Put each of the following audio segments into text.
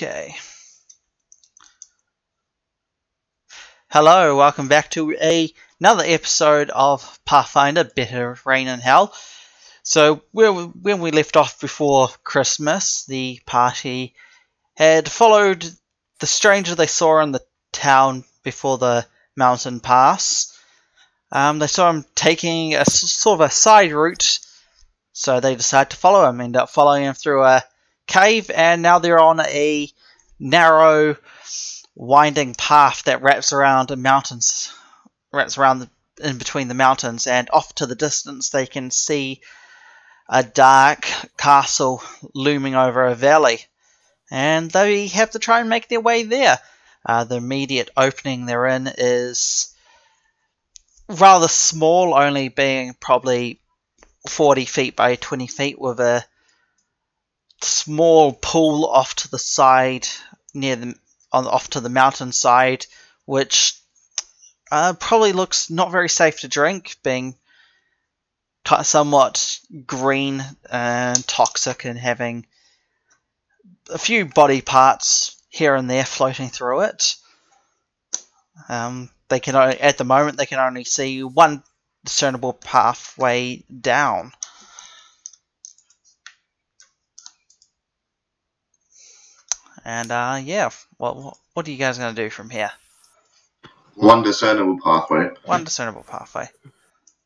Okay. Hello, welcome back to another episode of Pathfinder, Better Rain in Hell. So, when we left off before Christmas, the party had followed the stranger they saw in the town before the mountain pass. They saw him taking a sort of a side route, so they decided to follow him. Ended up following him through a cave, and now they're on a narrow, winding path that wraps around the mountains, in between the mountains, and off to the distance they can see a dark castle looming over a valley, and they have to try and make their way there. The immediate opening they're in is rather small, only being probably 40 feet by 20 feet, with a small pool off to the side off to the mountain side, which probably looks not very safe to drink, being somewhat green and toxic, and having a few body parts here and there floating through it. At the moment they can only see one discernible pathway down. And yeah, what are you guys going to do from here? One discernible pathway. One discernible pathway.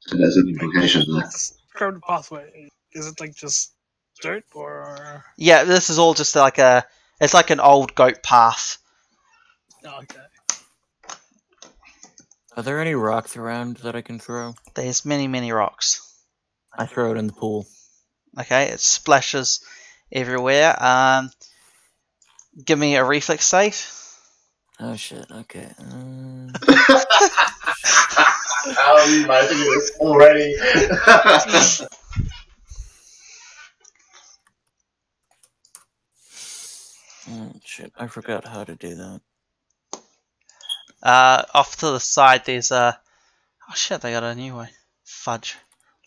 So there's an implication there. Describe the pathway. Is it like just dirt or? Yeah, this is all just like it's like an old goat path. Oh, okay. Are there any rocks around that I can throw? There's many rocks. I throw it in the pool. Okay, it splashes everywhere. Give me a reflex save. Oh shit, okay. How are you imagining this already? Oh shit, I forgot how to do that. Off to the side there's a... Oh shit, they got a new way. Fudge.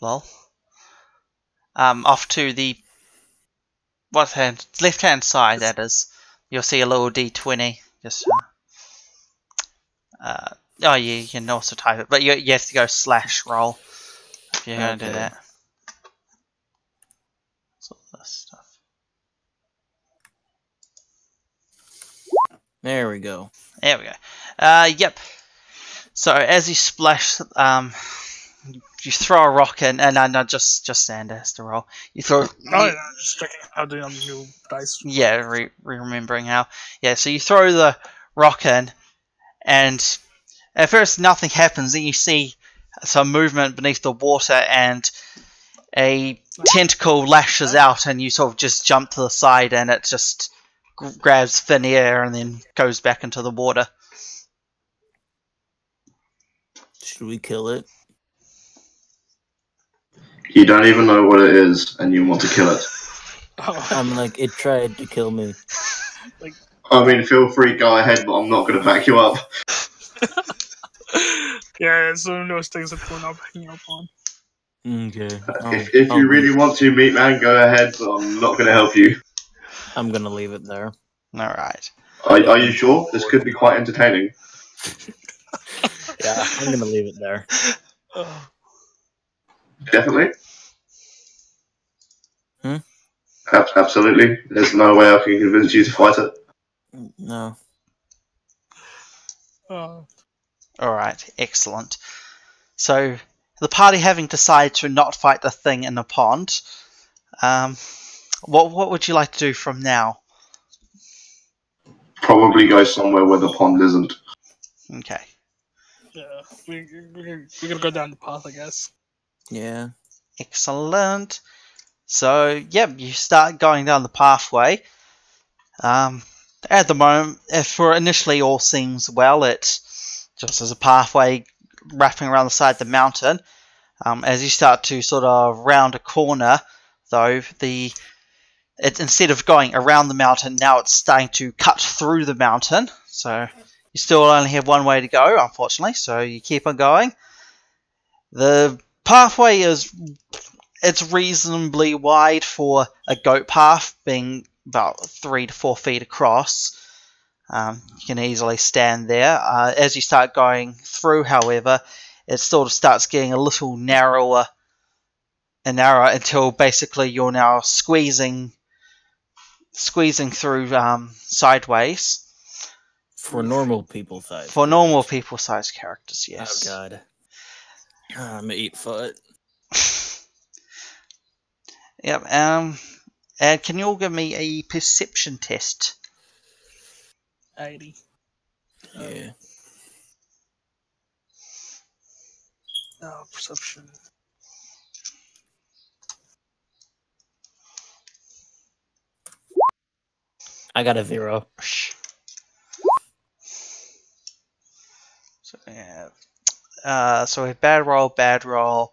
Lol. Off to the... left hand side, that is. You'll see a little D20. Just... oh yeah, you can also type it, but you have to go /roll if you're going to do that. What's all this stuff? There we go. There we go. Yep. So as you splash, you throw a rock in, and no, just Sander has to roll. You throw. Oh, yeah, just checking how to do on the new dice. Yeah, remembering how. Yeah, so you throw the rock in, and at first nothing happens. Then you see some movement beneath the water, and a tentacle lashes out, and you sort of just jump to the side, and it just grabs thin air and then goes back into the water. Should we kill it? You don't even know what it is, and you want to kill it. Oh, I'm like, it tried to kill me. I mean, feel free, go ahead, but I'm not going to back you up. yeah, it's one of those things that we're not picking up on. Okay. If you really want to, meat man, go ahead, but I'm not going to help you. I'm gonna leave it there. Alright. Are you sure? This could be quite entertaining. Yeah, I'm gonna leave it there. Definitely? Hmm? Absolutely. There's no way I can convince you to fight it. No. Alright, excellent. So, the party having decided to not fight the thing in the pond, what would you like to do from now? Probably go somewhere where the pond isn't. Okay. Yeah, we're gonna go down the path, I guess. Yeah. Excellent. So, yep, you start going down the pathway. At the moment, for initially all seems well, it's just as a pathway wrapping around the side of the mountain. As you start to sort of round a corner, though, instead of going around the mountain, now it's starting to cut through the mountain. So you still only have one way to go, unfortunately, so you keep on going. The pathway it's reasonably wide for a goat path, being about 3 to 4 feet across. You can easily stand there. As you start going through, however, it sort of starts getting a little narrower and narrower until basically you're now squeezing through sideways. For normal people size. For normal people size characters, yes. Oh god. I'm 8 foot. Yep. And can you all give me a perception test? 80. Yeah. Perception. I got a 0. So yeah. So we have bad roll.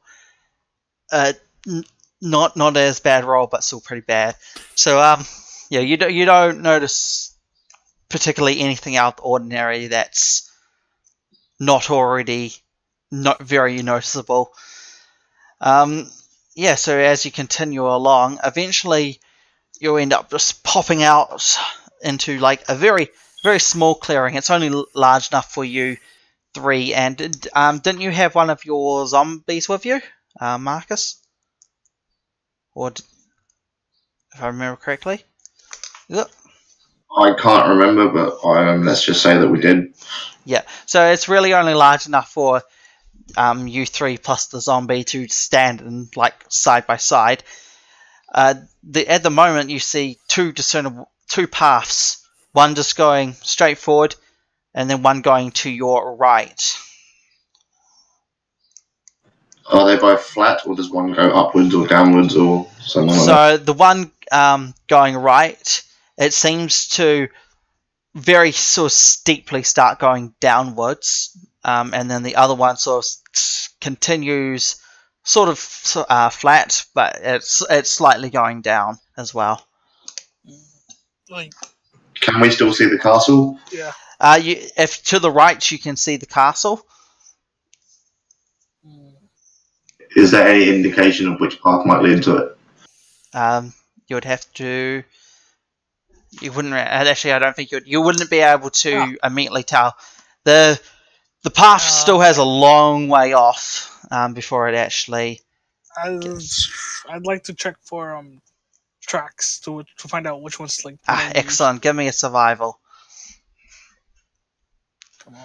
Not as bad roll, but still pretty bad. So yeah, you don't notice particularly anything out of the ordinary that's not already not very noticeable. Yeah. So as you continue along, eventually you'll end up just popping out into like a very very small clearing. It's only large enough for you three. And didn't you have one of your zombies with you, Marcus? Or if I remember correctly? Yep. I can't remember, but let's just say that we did. Yeah. So it's really only large enough for you three plus the zombie to stand in like side by side. At the moment you see two paths. One just going straight forward, and then one going to your right. Are they both flat, or does one go upwards or downwards or something like that? So the one going right, it seems to very sort of steeply start going downwards, and then the other one sort of continues sort of flat, but it's slightly going down as well. Like, Can we still see the castle? yeah. If to the right you can see the castle. Is there any indication of which path might lead to it? You would have to. You wouldn't actually. I don't think you wouldn't be able to immediately tell. The path still has a long way off before it actually. I'd like to check for tracks to find out which one's like. Excellent. Give me a survival. Come on.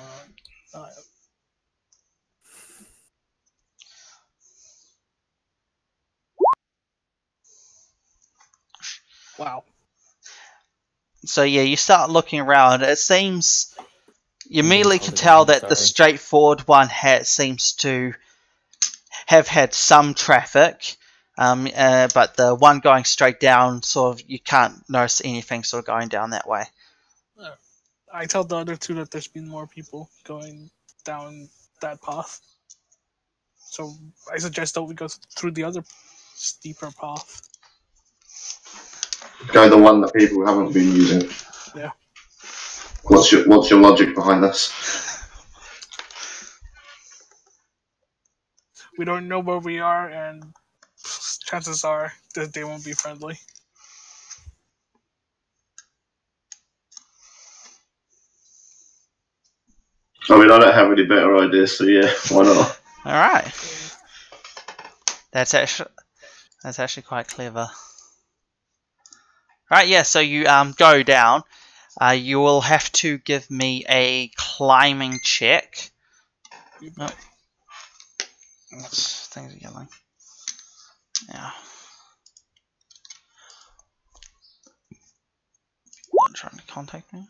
Wow. So yeah, you start looking around. It seems you immediately can tell that the straightforward one seems to have had some traffic, but the one going straight down, sort of, you can't notice anything sort of going down that way. I tell the other two that there's been more people going down that path. So I suggest that we go through the other steeper path. Go the one that people haven't been using. Yeah. What's your logic behind this? We don't know where we are, and chances are that they won't be friendly. I mean, I don't have any better ideas, so yeah, why not? All right, that's actually quite clever. Right, yeah. So you go down. You will have to give me a climbing check. Nope. Things are yelling. Yeah. I'm trying to contact me.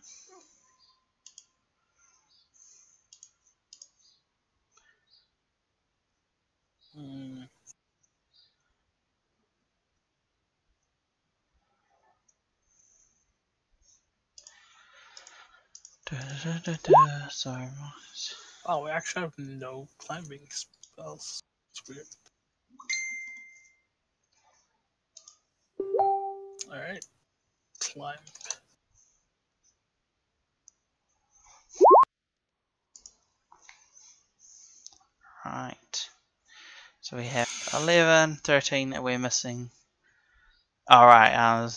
Sorry. Oh, we actually have no climbing spells. It's weird. Alright. Climb. Right. So we have 11, 13, and we're missing. Alright,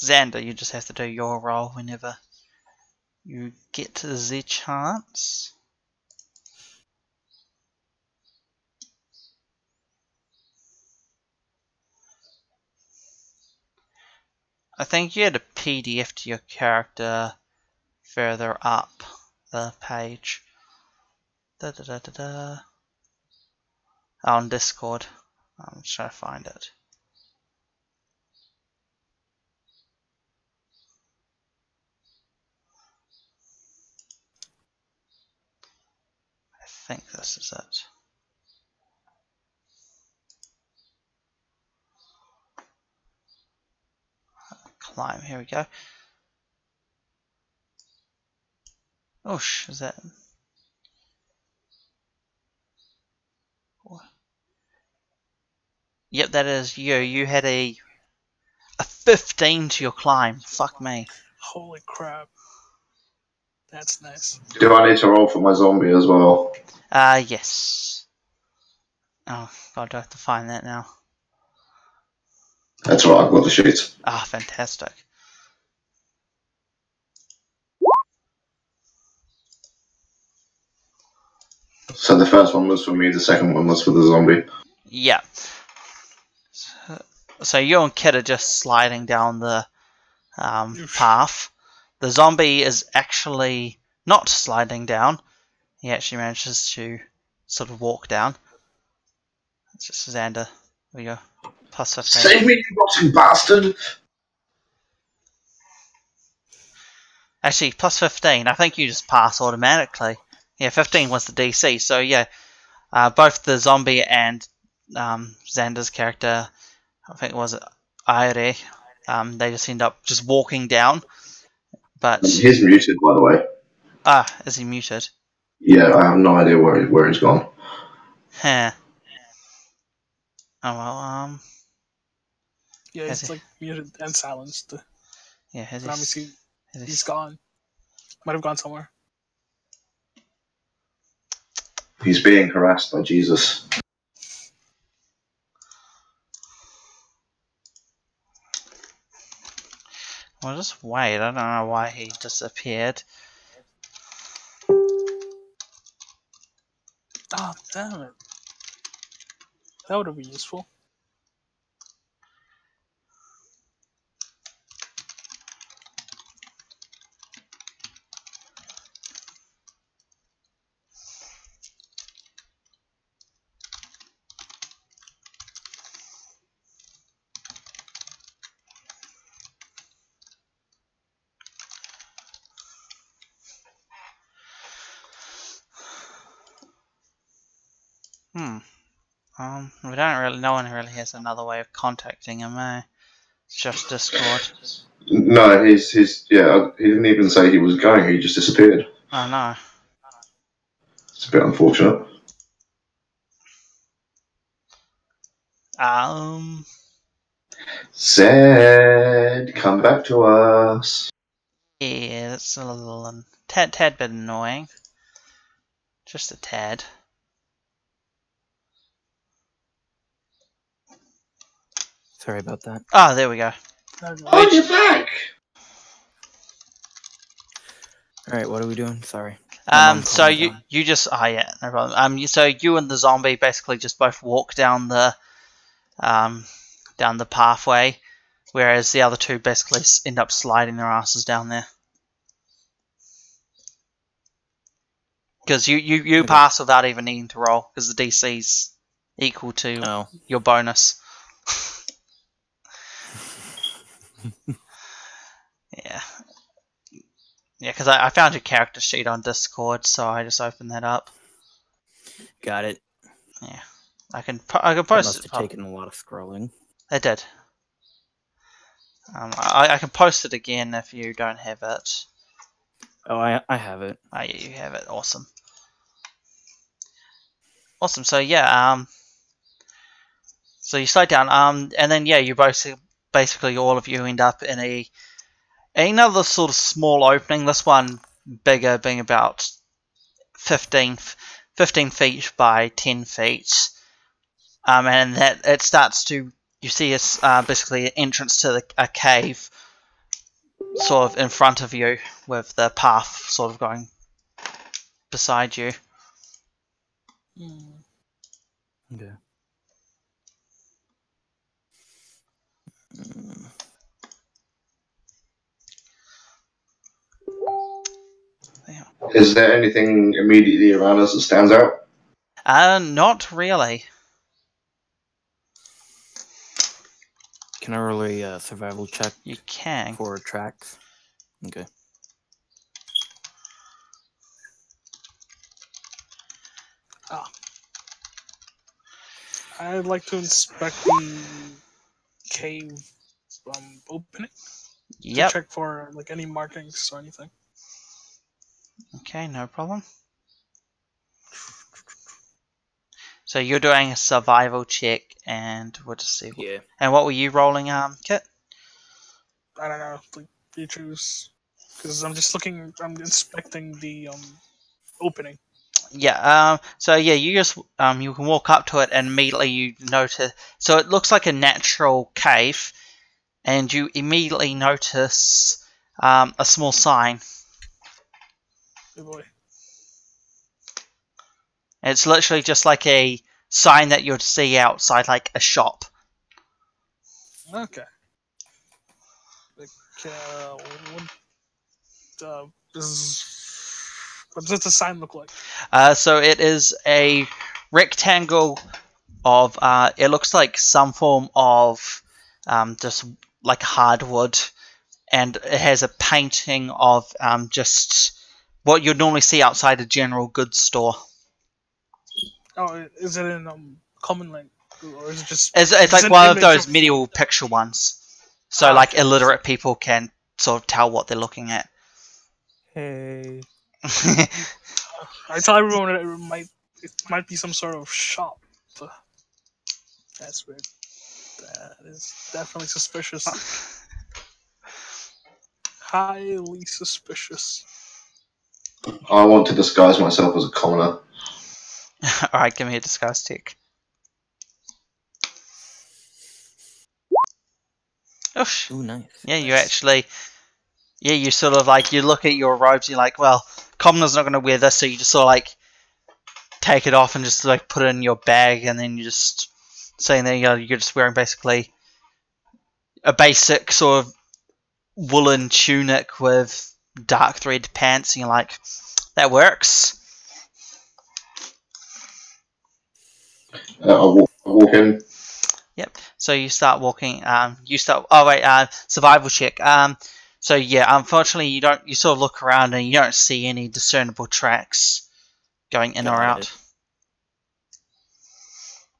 Xander, you just have to do your roll whenever you get the chance. I think you had a PDF to your character further up the page. On Discord. I'm just trying to find it. I think this is it. Climb, here we go. Oh, is that? Yep, that is you. You had a 15 to your climb. Fuck me. Holy crap. That's nice. Do I need to roll for my zombie as well? Yes. Oh, God, I have to find that now. That's right, I've got the sheet. Ah, fantastic. So the first one was for me, the second one was for the zombie. Yeah. So you and Kid are just sliding down the path. The zombie is actually not sliding down. He actually manages to sort of walk down. It's just Xander. There we go. Plus 15. Save me, you rotten bastard! Actually, plus 15. I think you just pass automatically. Yeah, 15 was the DC. So yeah, both the zombie and Xander's character, I think it was Aire, they just end up just walking down. But He's muted, by the way. Is he muted? Yeah, I have no idea where he's gone. Huh. Oh well. Yeah, it's like muted and silenced. Yeah, he's gone. Might have gone somewhere. He's being harassed by Jesus. Well, just wait. I don't know why he disappeared. Oh, damn it. That would have been useful. We don't really. No one really has another way of contacting him, eh? It's just Discord. No, yeah, he didn't even say he was going, he just disappeared. Oh no. It's a bit unfortunate. Zed, come back to us. Yeah, that's a little tad bit annoying. Just a tad. Sorry about that. Oh, there we go. Oh, you're back! Alright, what are we doing? Sorry. So you just yeah, no problem. So you and the zombie basically just both walk down the pathway, whereas the other two basically end up sliding their asses down there. Because you pass without even needing to roll, because the DC's equal to your bonus. Yeah. Yeah, because I found your character sheet on Discord, so I just opened that up. Got it. Yeah. I can post it. Must have taken a lot of scrolling. It did. I can post it again if you don't have it. Oh, I have it. Oh, yeah, you have it. Awesome. Awesome. So yeah, so you slide down, and then yeah, you basically all of you end up in another sort of small opening. This one bigger, being about 15 feet by 10 feet. And that it starts to, you see basically an entrance to a cave, sort of in front of you, with the path sort of going beside you. Okay. Is there anything immediately around us that stands out? Not really. Can I roll a survival check You can. for tracks? Okay. I'd like to inspect the cave opening to Yep. check for like any markings or anything. Okay, no problem. So you're doing a survival check, and we'll just see. Yeah. And what were you rolling, Kit? I don't know. Like you choose, because I'm just looking. I'm inspecting the opening. Yeah. So yeah, you just you can walk up to it, and immediately you notice. So it looks like a natural cave, and you immediately notice a small sign. Oh boy. It's literally just like a sign that you'd see outside, like a shop. Okay. Like what does the sign look like? So it is a rectangle of. It looks like some form of just like hardwood, and it has a painting of just what you'd normally see outside a general goods store. Oh, is it in common language, or is it just? It's like an one of image those medieval picture ones, so like okay. illiterate people can sort of tell what they're looking at. Hey. I tell everyone it might be some sort of shop. But that's weird. That is definitely suspicious. Highly suspicious. I want to disguise myself as a commoner. Alright, give me a disguise check. Oosh. Ooh, nice. Yeah, you actually. Yeah, you sort of like, you look at your robes, you're like, well, commoner's not going to wear this, so you just sort of like take it off and just like put it in your bag, and then you just saying that you're just wearing basically a basic sort of woolen tunic with dark thread pants, and you're like, that works. I walk in. Yep. So you start walking. Oh wait. Survival check. So yeah. Unfortunately, you don't. You sort of look around and you don't see any discernible tracks going in or Got out. it.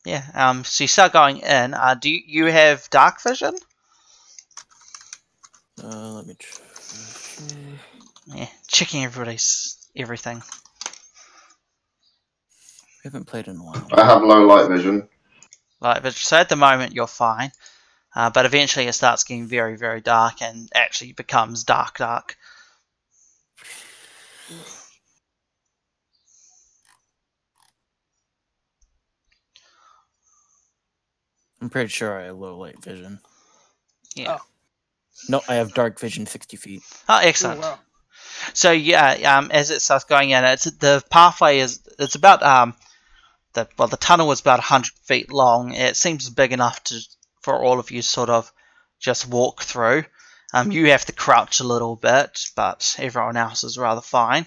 Yeah. So you start going in. Do you have dark vision? Let me try. Yeah. Checking everything. We haven't played in a while. I have low light vision. So at the moment you're fine. But eventually it starts getting very, very dark and actually becomes dark. I'm pretty sure I have low light vision. Yeah. Oh. No, I have dark vision 60 feet. Oh, Ooh, excellent. wow. So yeah, as it starts going in, the pathway it's about the tunnel was about 100 feet long. It seems big enough for all of you sort of just walk through. You have to crouch a little bit, but everyone else is rather fine.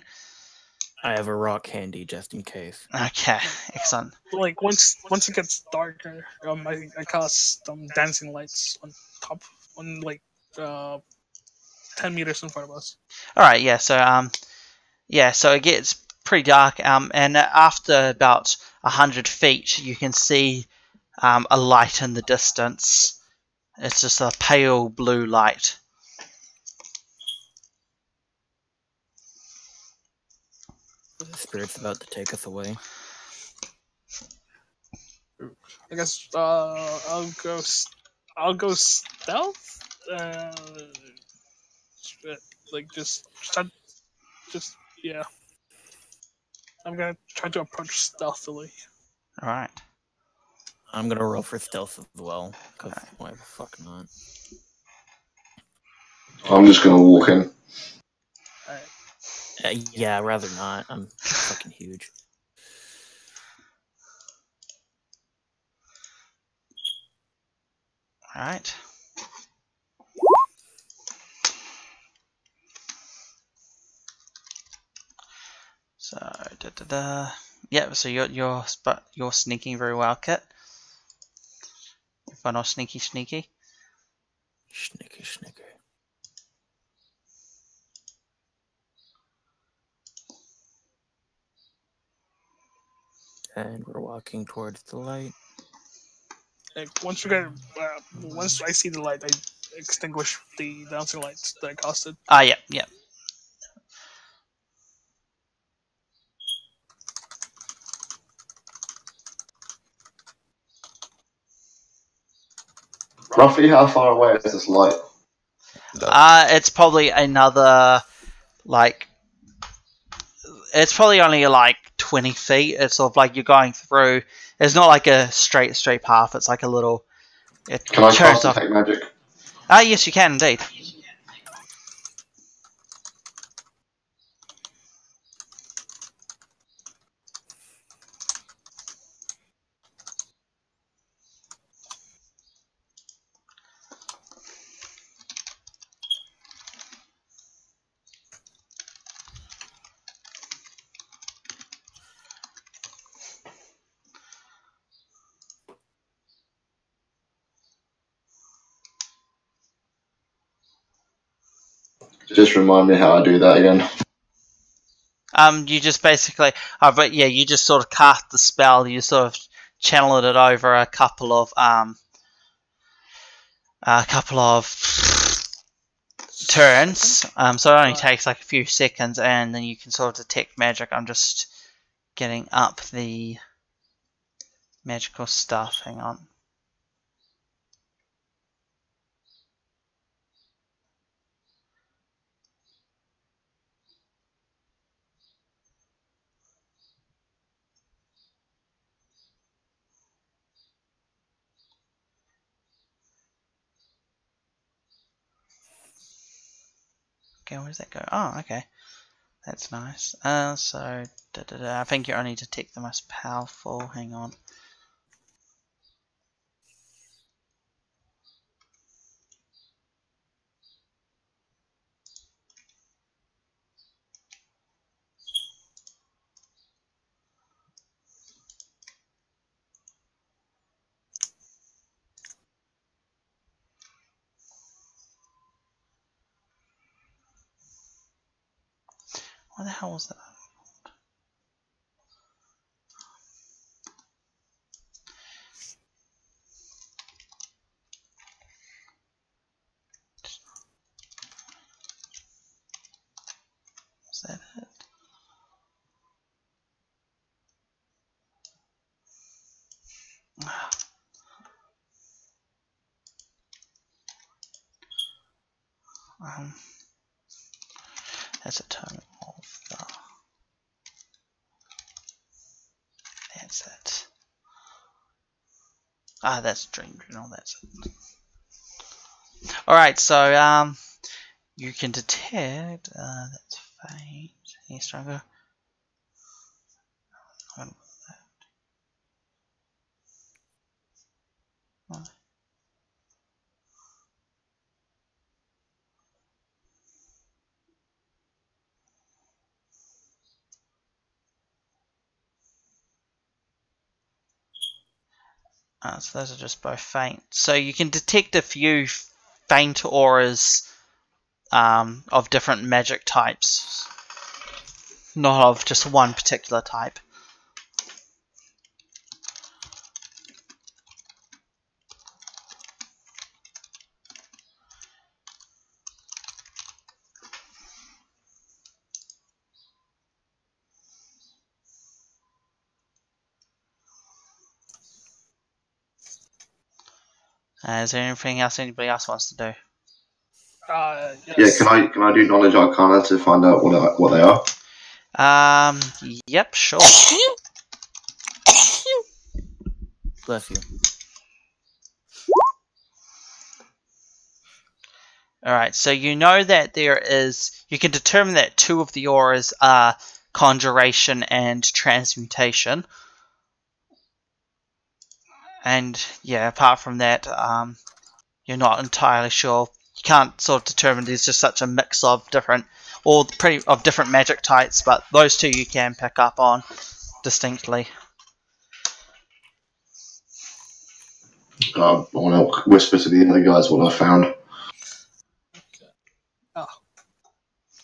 I have a rock handy just in case. Okay, excellent. Like once it gets darker, I cast dancing lights on top on like 10 meters in front of us. All right, yeah. So it gets pretty dark. And after about 100 feet, you can see a light in the distance. It's just a pale blue light. The spirit's about to take us away. I guess I'll go stealth. Like just yeah. I'm gonna try to approach stealthily. All right. I'm gonna roll for stealth as well, because why the fuck not? I'm just gonna walk in. Yeah, I'd rather not. I'm fucking huge. Alright. So yeah, so you're sneaking very well, Kit. If I'm not sneaky. Snicker. And we're walking towards the light. Like, once I see the light, I extinguish the dancing lights that I casted. Ah, yeah. Roughly how far away is this light? It's probably another, like, it's probably only like 20 feet. It's sort of like you're going through. It's not like a straight path. It's like a little. It Can I turns cast off. detect magic? Ah, yes, you can indeed. Just remind me how I do that again. You just basically, but yeah, you just sort of cast the spell. You sort of channeled it over a couple of turns. So it only takes like a few seconds, and then you can sort of detect magic. I'm just getting up the magical stuff. Hang on. Okay, where does that go? Oh, okay. That's nice. So I think you only detect the most powerful. Hang on. What the hell was that? Was that it? Um, that's a term of the. That's it. Ah, that's Dream Journal. That's it. All right, so you can detect. That's faint. Any stronger? So those are just both faint. So you can detect a few faint auras of different magic types, not of just one particular type. Is there anything else anybody else wants to do? Yes. Yeah, can I do knowledge arcana to find out what they are? Yep, sure. Bless you. Alright, so you know that you can determine that 2 of the auras are conjuration and transmutation. And yeah, apart from that, you're not entirely sure. You can't sort of determine. There's just such a mix of different magic types, but those 2 you can pick up on distinctly. I want to whisper to the other guys what I found. Okay. Oh.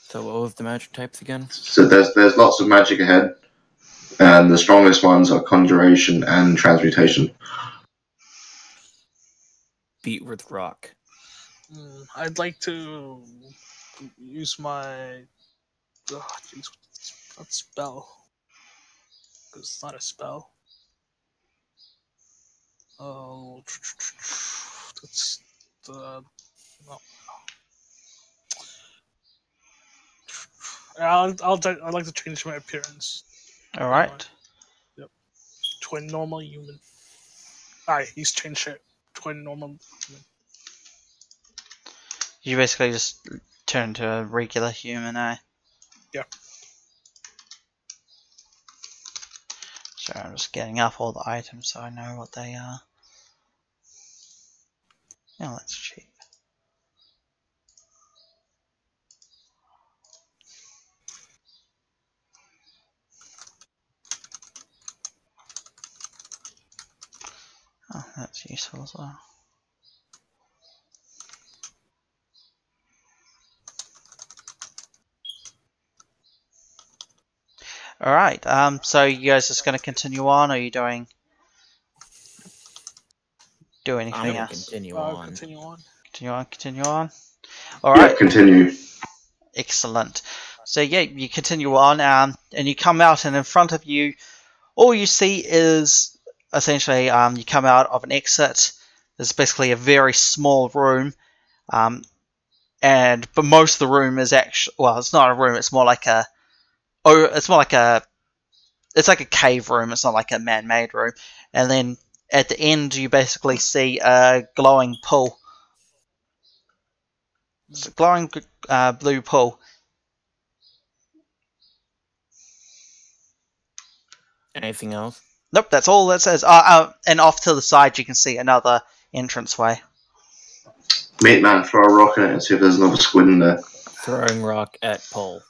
So what was the magic types again? So there's lots of magic ahead, and the strongest ones are conjuration and transmutation. Beat with rock. I'd like to use my. Oh, jeez, what's spell? Because it's not a spell. Oh, that's the. No. I'd like to change my appearance. Alright. Yep. To a normal human. Aye, he's changed it to a normal human. You basically just turn into a regular human, eh? Yeah. So I'm just getting up all the items so I know what they are. Oh, that's cheap. Oh, that's useful as well. Alright, so you guys just gonna continue on, or are you do anything I'm gonna else? continue on. Continue on. Alright. Yeah, continue. Excellent. So yeah, you continue on, and you come out, and in front of you, all you see is essentially you come out of an exit. There's basically a very small room, but most of the room is actually, well, it's not a room. It's more like a cave room. It's not like a man-made room. And then at the end, you basically see a glowing pool. It's a glowing blue pool. Anything else? Nope, that's all that says. And off to the side, you can see another entranceway. Meat man, throw a rock in it and see if there's another squid in there. Throwing rock at pole.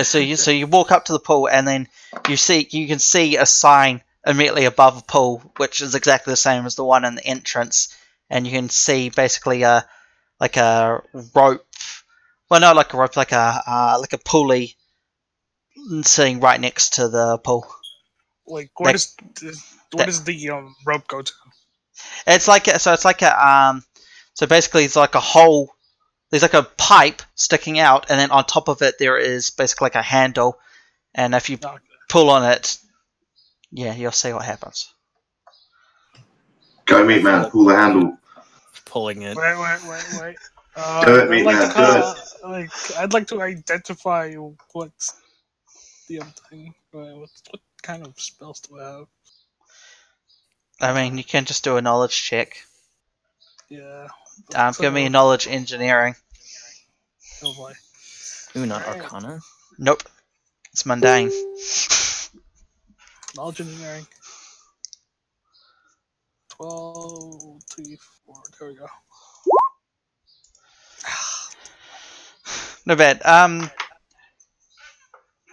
So you walk up to the pool, and then you can see a sign immediately above the pool, which is exactly the same as the one in the entrance, and you can see basically a rope. Well, not like a rope, like a pulley sitting right next to the pool. Like, where does the rope go to? So basically it's like a hole. There's like a pipe sticking out, and then on top of it there is basically like a handle, and if you pull on it, yeah, you'll see what happens. Go, meat man, pull the handle. Pulling it. Wait. Do it, meat man, do it. I'd like to identify what's the other thing. What kind of spells do I have? I mean, you can just do a knowledge check. Yeah. Give me a knowledge engineering. Oh boy. Ooh, not Arcana? Nope. It's mundane. Knowledge engineering. 12, 3, 4. There we go. No bad.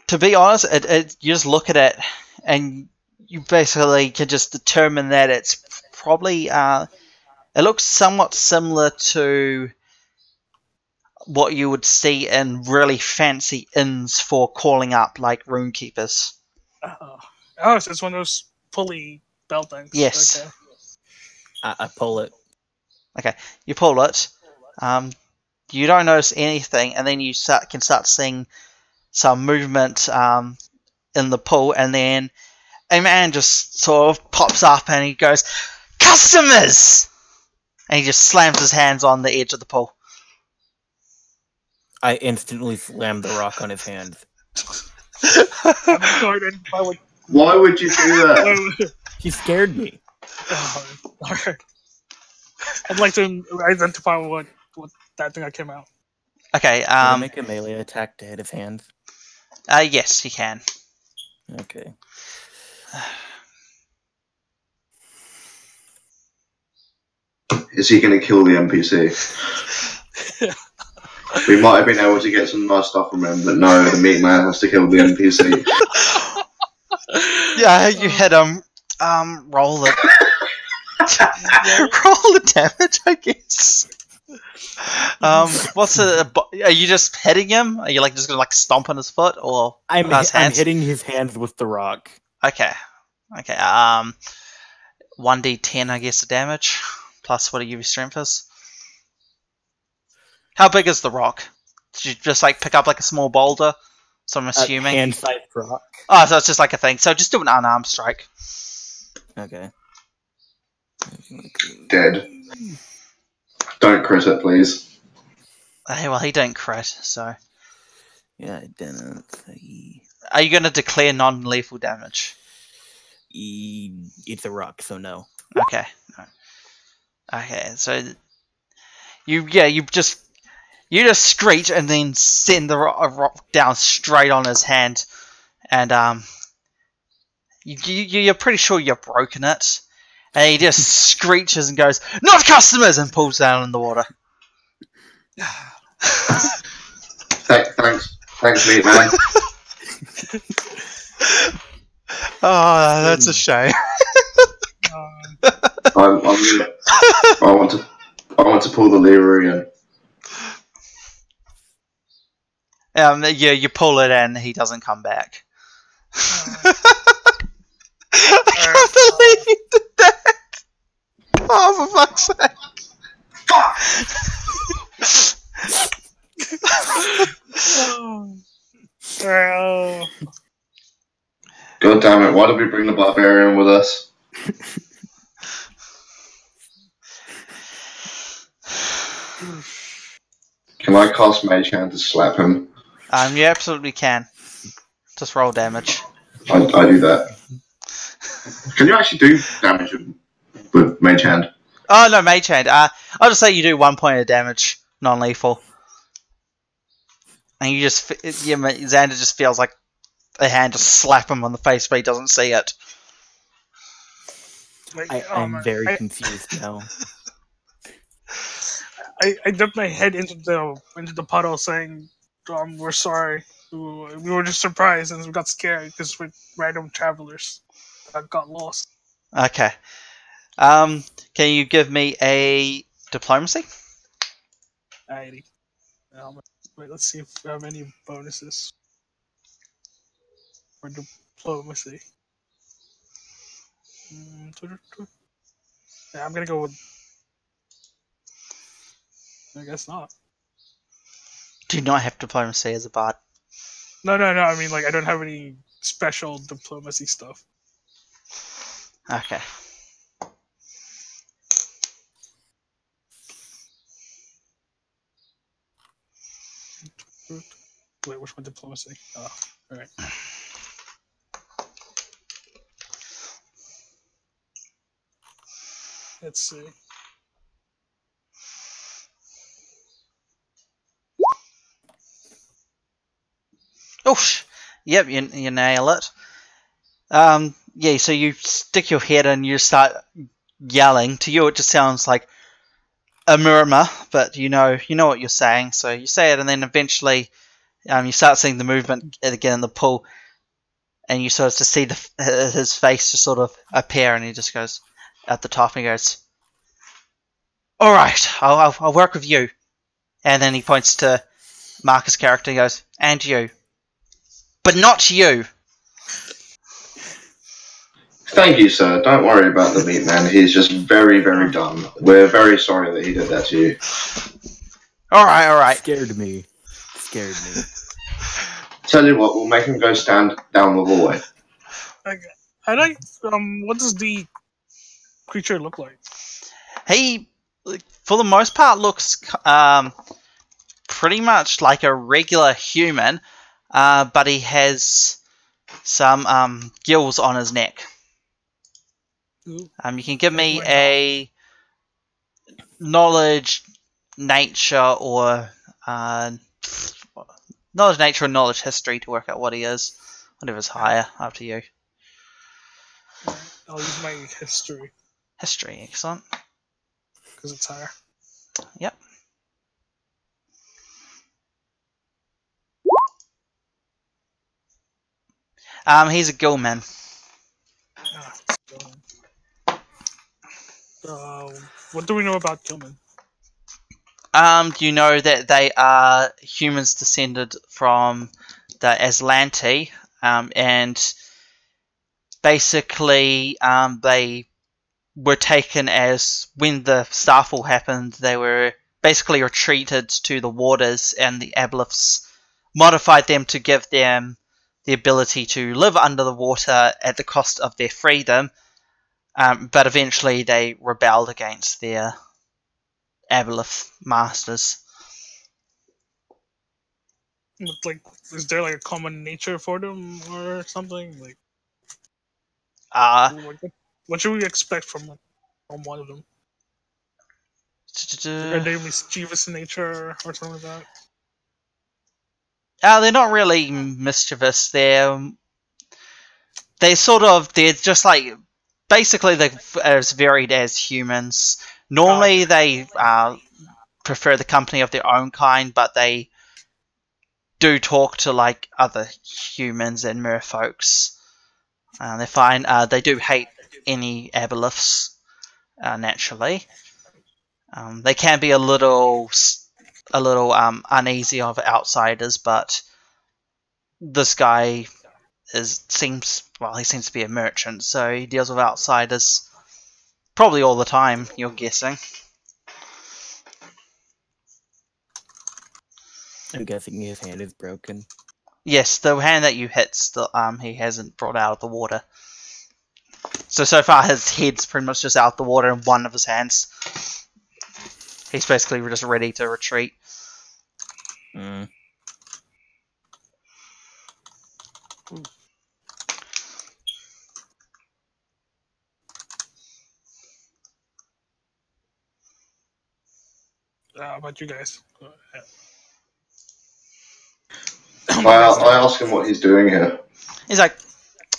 To be honest, you just look at it, and you basically can just determine that it's probably it looks somewhat similar to what you would see in really fancy inns for calling up, like roomkeepers. So it's one of those pulley bell things. Yes. Okay. I pull it. Okay, you pull it. You don't notice anything, and then you can start seeing some movement in the pool, and then a man just sort of pops up and he goes, "Customers!" And he just slams his hands on the edge of the pool. I instantly slam the rock on his hand. Why would you do that? He scared me. Alright. I'd like to identify what that thing that came out. Okay. Can I make a melee attack to hit his hand? Yes, you can. Okay. Is he going to kill the NPC? We might have been able to get some nice stuff from him, but no, the meat man has to kill the NPC. Yeah, you hit him. Roll it. Roll the damage, I guess. What's it? Are you just hitting him? Are you just gonna stomp on his foot or I'm his hands? hitting his hands with the rock. Okay. 1d10, I guess, the damage plus what your strength is. How big is the rock? Did you just pick up a small boulder? So I'm assuming hand-sized rock. Oh, so it's just a thing. So just do an unarmed strike. Okay. Dead. Don't crit it, please. Hey, well, he didn't crit, so. Yeah, I didn't. Are you going to declare non-lethal damage? It's a rock, so no. Okay. No. Okay, so you just screech and then send the rock down straight on his hand, and you're pretty sure you've broken it, and he just screeches and goes, "Not customers!" and pulls down in the water. Thanks, meat man. Oh, that's a shame. I want to pull the lever again. Yeah, you pull it and he doesn't come back. I can't believe you did that! Oh, for fuck's sake! God damn it, why did we bring the barbarian with us? Can I cast Mage Hand to slap him? You absolutely can. Just roll damage. I do that. Can you actually do damage with Mage Hand? Oh, no, Mage Hand. I'll just say you do 1 point of damage, non-lethal. And you just... Xander just feels like a hand just slap him on the face, but he doesn't see it. I'm very confused now. I dipped my head into the puddle, saying, "We're sorry. We were just surprised and we got scared because we're random travelers that got lost." Okay. Can you give me a diplomacy? Alrighty. Wait, let's see if I have any bonuses for diplomacy. Yeah, I'm gonna go with. I guess not. Do you not have diplomacy as a bard? No. I mean, I don't have any special diplomacy stuff. Okay. Wait, where's my diplomacy? Oh, alright. Let's see. Oh, yep, you nail it. Yeah, so you stick your head and you start yelling. To you, it just sounds like a murmur, but you know what you're saying. So you say it, and then eventually, you start seeing the movement again in the pool, and you sort of just see his face just sort of appear, and he just goes at the top and he goes, "All right, I'll work with you." And then he points to Marcus' character and goes, "And you. But not you." Thank you, sir. Don't worry about the meat man. He's just very, very dumb. We're very sorry that he did that to you. All right. Scared me. Tell you what, we'll make him go stand down the hallway. Okay. What does the creature look like? He, for the most part, looks pretty much like a regular human, but he has some gills on his neck. Ooh. You can give me a knowledge nature or knowledge nature or knowledge history to work out what he is. Whatever's higher, up to you. Alright, I'll use my history History, excellent. because it's higher. Yep. He's a gillman. What do we know about Gilman? You know that they are humans descended from the Aslanti, and basically they were taken as, when the Starfall happened, they were basically retreated to the waters, and the Aboleths modified them to give them the ability to live under the water at the cost of their freedom, but eventually they rebelled against their Aboleth masters. Like, is there like a common nature for them or something? Like, Uh, what should we expect from one of them? Are they mischievous in nature or something like that? they're not really mischievous. They're just like, basically they're as varied as humans. Normally they prefer the company of their own kind, but they do talk to like other humans and merfolks. They find they do hate any Aboleths, naturally. They can be a little uneasy of outsiders, but this guy seems to be a merchant, so he deals with outsiders probably all the time, you're guessing. I'm guessing his hand is broken. Yes, the hand that you hit, he hasn't brought out of the water. So far his head's pretty much just out of the water in one of his hands. He's basically just ready to retreat. Mm. How about you guys? I ask him what he's doing here. He's like,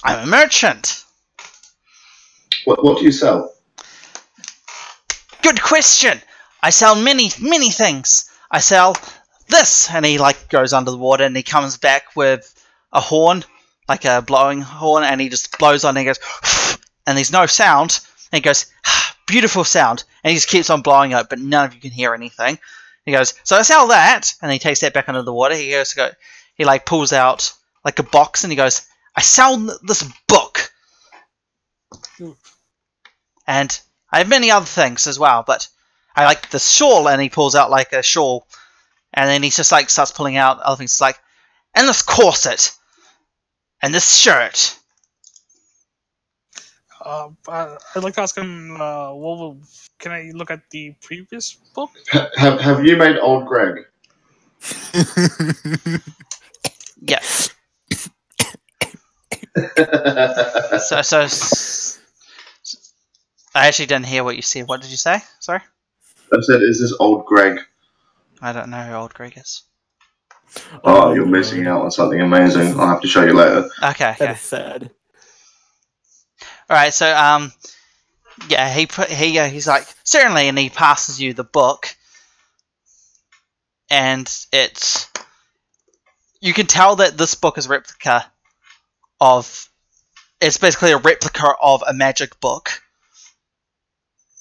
I'm a merchant. What do you sell? Good question. I sell many things. I sell this, and he like goes under the water, and he comes back with a horn, like a blowing horn, and he just blows on it and he goes, and there's no sound. And he goes, beautiful sound, and he just keeps on blowing it, but none of you can hear anything. He goes, so I sell that, and he takes that back under the water. He like pulls out like a box, and he goes, I sell this book, and I have many other things as well, but I like this shawl, and he pulls out like a shawl, and then he just like starts pulling out other things, like, and this corset, and this shirt. I'd like to ask him, can I look at the previous book? Have you made old Greg? Yes. So I actually didn't hear what you said. What did you say? Sorry? I said, is this old Greg? I don't know who old Greg is. Oh, you're missing out on something amazing. I'll have to show you later. Okay. That is sad. Alright, so, yeah, he's like, certainly, and he passes you the book, and you can tell that this book is it's basically a replica of a magic book.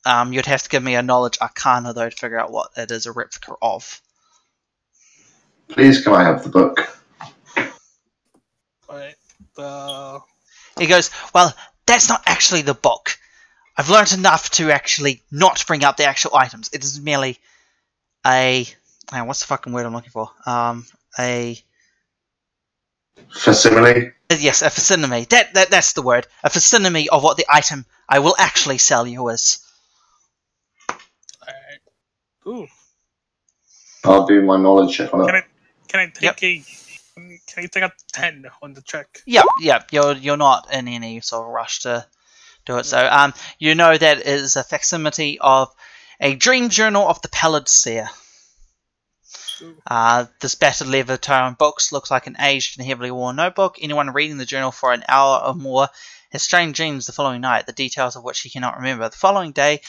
You'd have to give me a knowledge arcana, though, to figure out what it is a replica of. Please, can I have the book? Alright. He goes, well, that's not actually the book. I've learned enough to actually not bring out the actual items. It is merely what's the fucking word I'm looking for? A facsimile? Yes, a facsimile. That's the word. A facsimile of what the item I will actually sell you is. Alright. Ooh. I'll do my knowledge check on it. Can I take a 10 on the check? Yep. You're not in any sort of rush to do it. So you know that it is a facsimile of a dream journal of the Pallid Seer. This battered leather tone books looks like an aged and heavily worn notebook. Anyone reading the journal for an hour or more has strange dreams the following night, the details of which he cannot remember. The following day,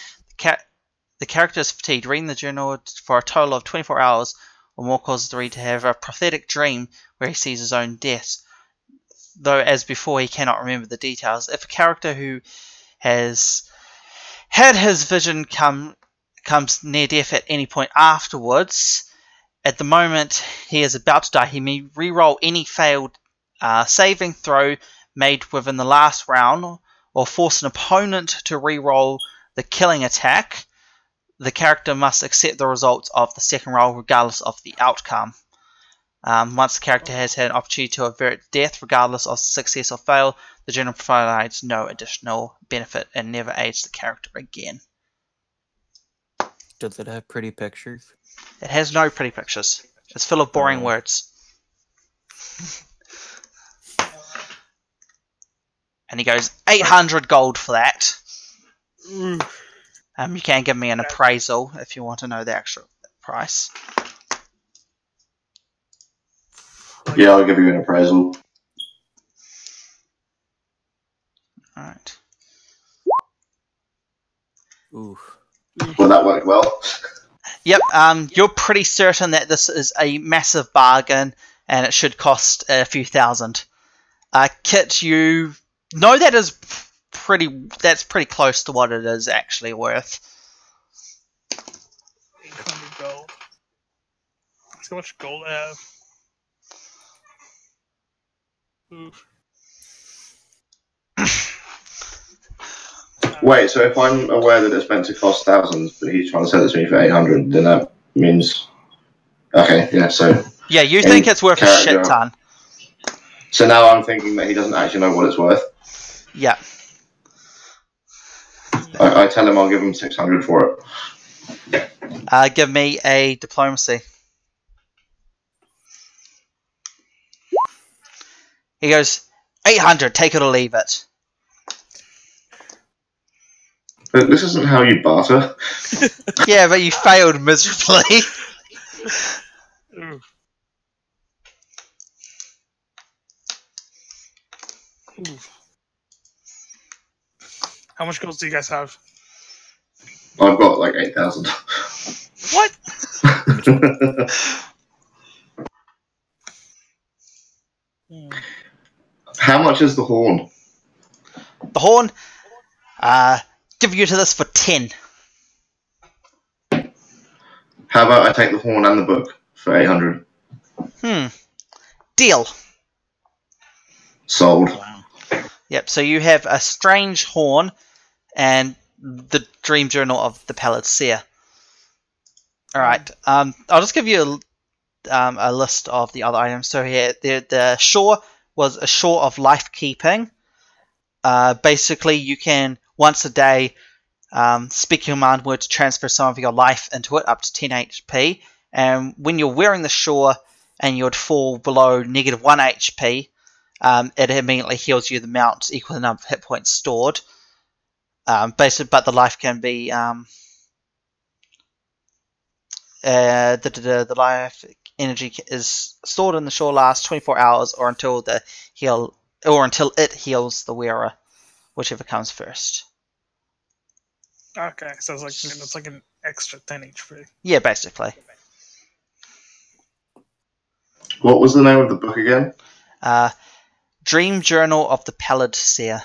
the character is fatigued. Reading the journal for a total of 24 hours or more causes the reader to have a prophetic dream where he sees his own death. Though, as before, he cannot remember the details. If a character who has had his vision comes near death at any point afterwards, at the moment he is about to die, he may re-roll any failed saving throw made within the last round, or force an opponent to re-roll the killing attack. The character must accept the results of the second roll regardless of the outcome. Once the character has had an opportunity to avert death, regardless of success or fail, the journal provides no additional benefit and never aids the character again. Does it have pretty pictures? It has no pretty pictures. It's full of boring words. And he goes, 800 gold for that. You can give me an appraisal if you want to know the actual price. Yeah, I'll give you an appraisal. Alright. Ooh. Well, that worked well. Yep, you're pretty certain that this is a massive bargain and it should cost a few thousand. Kit, you know that's pretty close to what it is actually worth. 800 gold. Let's see how much gold I have. Oof. Wait, so if I'm aware that it's meant to cost thousands, but he's trying to sell it to me for 800, then that means... Okay, yeah, so... Yeah, you think it's worth a shit ton. So now I'm thinking that he doesn't actually know what it's worth. Yeah. I tell him I'll give him 600 for it. Give me a diplomacy. He goes, 800, take it or leave it. But this isn't how you barter. Yeah, but you failed miserably. Oof. Oof. How much gold do you guys have? I've got like 8,000. What? How much is the horn? The horn, give you to this for 10. How about I take the horn and the book for 800? Deal. Sold. Wow. Yep, so you have a strange horn and the dream journal of the Pallid Seer. Alright, I'll just give you a list of the other items. So here, the shore was a shore of life keeping. Basically, you can, once a day, speak your command word to transfer some of your life into it, up to 10 HP. And when you're wearing the shore and you'd fall below -1 HP, it immediately heals you the amount equal to the number of hit points stored. Basically, but the life can be the life energy is stored in the shore lasts 24 hours or until it heals the wearer, whichever comes first. Okay, so it's like an extra 10 HP. Yeah, basically. What was the name of the book again? Dream Journal of the Pallid Seer.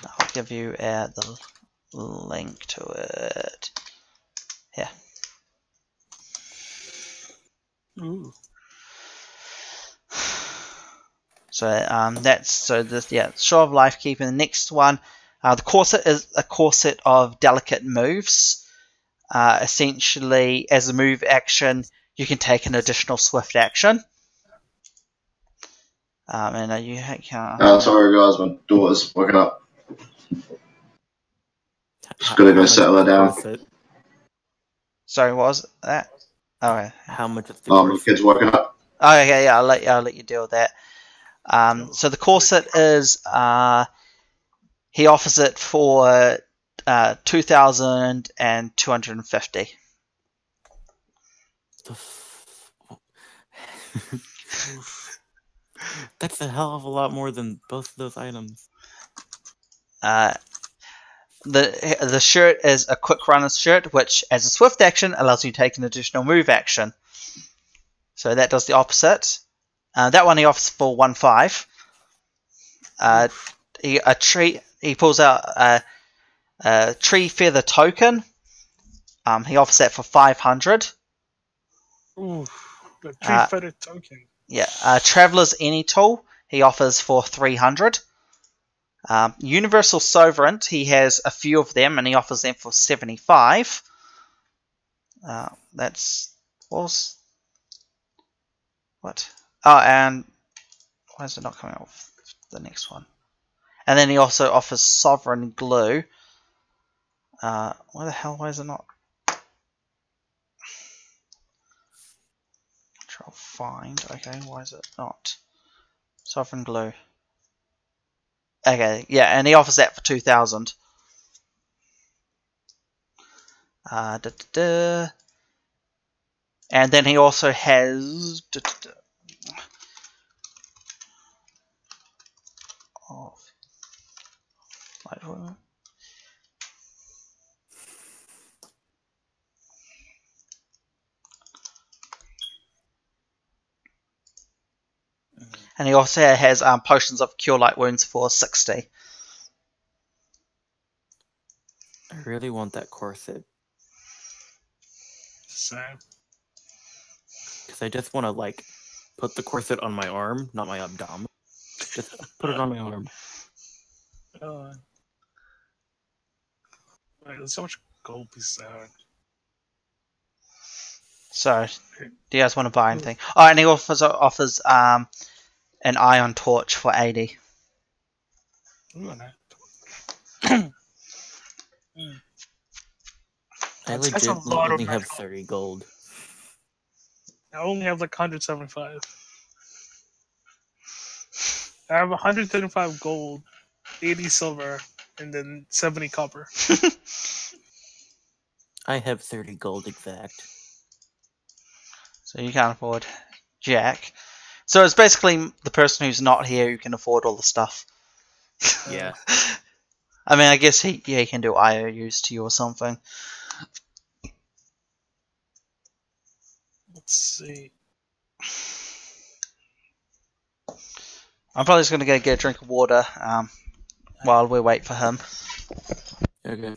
I'll give you the link to it. Here. Ooh. So Shore of Life Keeping. The next one, the corset is a corset of delicate moves. Essentially, as a move action, you can take an additional swift action. And you can't. Sorry guys, my daughter's waking up. Just gonna go settle her down. Sorry, what was that? Okay. How much is the My kid's waking up. Oh, okay, yeah, I'll let you deal with that. So the corset is He offers it for 2,250. That's a hell of a lot more than both of those items. The shirt is a quick runner's shirt, which, as a swift action, allows you to take an additional move action. So that does the opposite. That one he offers for 1,500. He pulls out a tree feather token. He offers that for 500. Ooh, the tree feather token. Yeah. Traveler's Any Tool he offers for 300. Universal Sovereign, he has a few of them, and he offers them for 75. That's what? Oh, and why is it not coming off the next one? And then he also offers Sovereign Glue. Why the hell? Why is it not? Control find. Okay, why is it not? Sovereign Glue. Okay, yeah, and he offers that for 2,000. And then he also has. And he also has potions of Cure Light Wounds for 60. I really want that corset. Same. Because I just want to, like, put the corset on my arm, not my abdomen. Just put it on my arm. There's so much gold pieces out. So, do you guys want to buy anything? Oh, and he offers an ion torch for 80. Ooh, I that's a legit lot only of have metal. 30 gold. I only have like 175. I have 135 gold, 80 silver, and then 70 copper. I have 30 gold exact. So you can't afford Jack. So it's basically the person who's not here who can afford all the stuff. Yeah. I mean, I guess he can do IOUs to you or something. Let's see. I'm probably just going to go get a drink of water while we wait for him. Okay.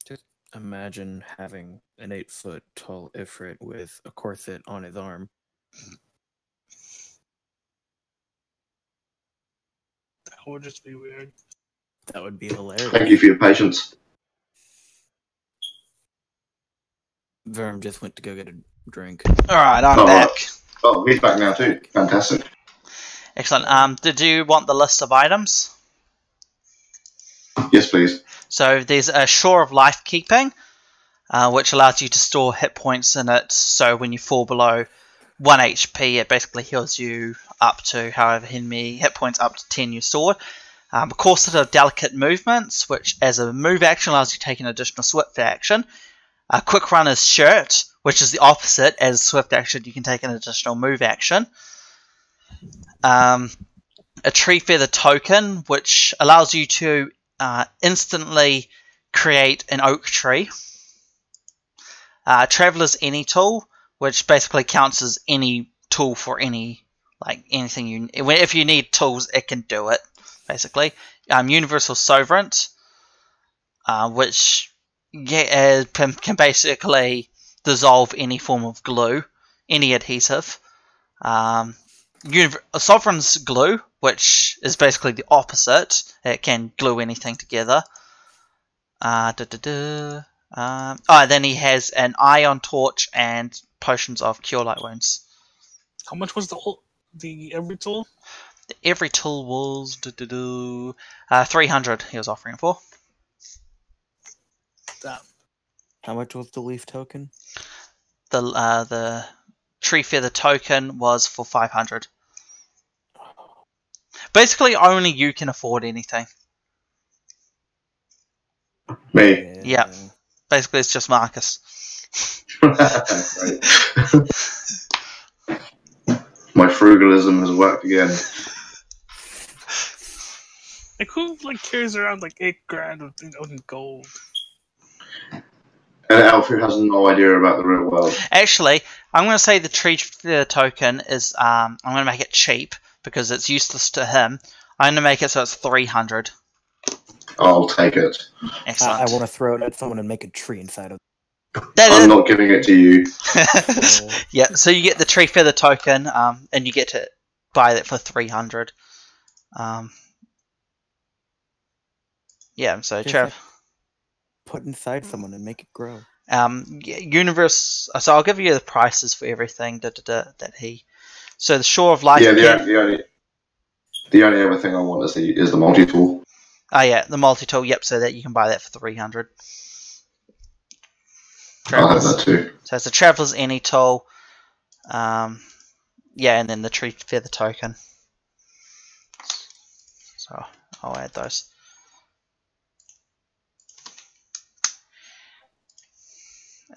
Just imagine having an 8-foot tall Ifrit with a corset on his arm. That would just be weird. That would be hilarious. Thank you for your patience. Verm just went to go get a drink. Alright, I'm Oh, back. Oh, he's back now too. Fantastic. Excellent. Did you want the list of items? Yes, please. So there's a Shore of Life Keeping, which allows you to store hit points in it. So when you fall below 1 HP, it basically heals you up to however many hit points up to 10 you stored. A Corset of Delicate Movements, which as a move action allows you to take an additional swift action. A Quick Runner's Shirt, which is the opposite. As a swift action, you can take an additional move action. A Tree Feather Token, which allows you to instantly create an oak tree. Traveler's Any Tool, which basically counts as any tool for anything you. If you need tools, it can do it. Basically, Universal Sovereign, which can basically dissolve any form of glue, any adhesive. Sovereign's Glue, which is basically the opposite. It can glue anything together. Then he has an Ion Torch and potions of Cure Light Wounds. How much was the every tool? Every tool was 300 he was offering for. Damn. How much was the leaf token? The tree feather token was for 500. Basically, only you can afford anything. Me. Yeah. Basically, it's just Marcus. Right. My frugalism has worked again. Like, who carries around like 8 grand in gold? An elf who has no idea about the real world. Actually, I'm going to say the tree feather token is. I'm going to make it cheap because it's useless to him. I'm going to make it so it's 300. I'll take it. Excellent. I want to throw it at someone and make a tree inside of I'm not giving it to you. it. Yeah, so you get the tree feather token, and you get to buy that for 300. Yeah, so Just Trav. like put inside someone and make it grow. Universe. So I'll give you the prices for everything that he. So the Shore of Life. Yeah, the only other thing I want is the multi-tool. Oh yeah, the multi-tool. Yep, so that you can buy that for 300. I'll have that too. So it's a Traveler's Any tool. Yeah, and then the tree feather token. So I'll add those.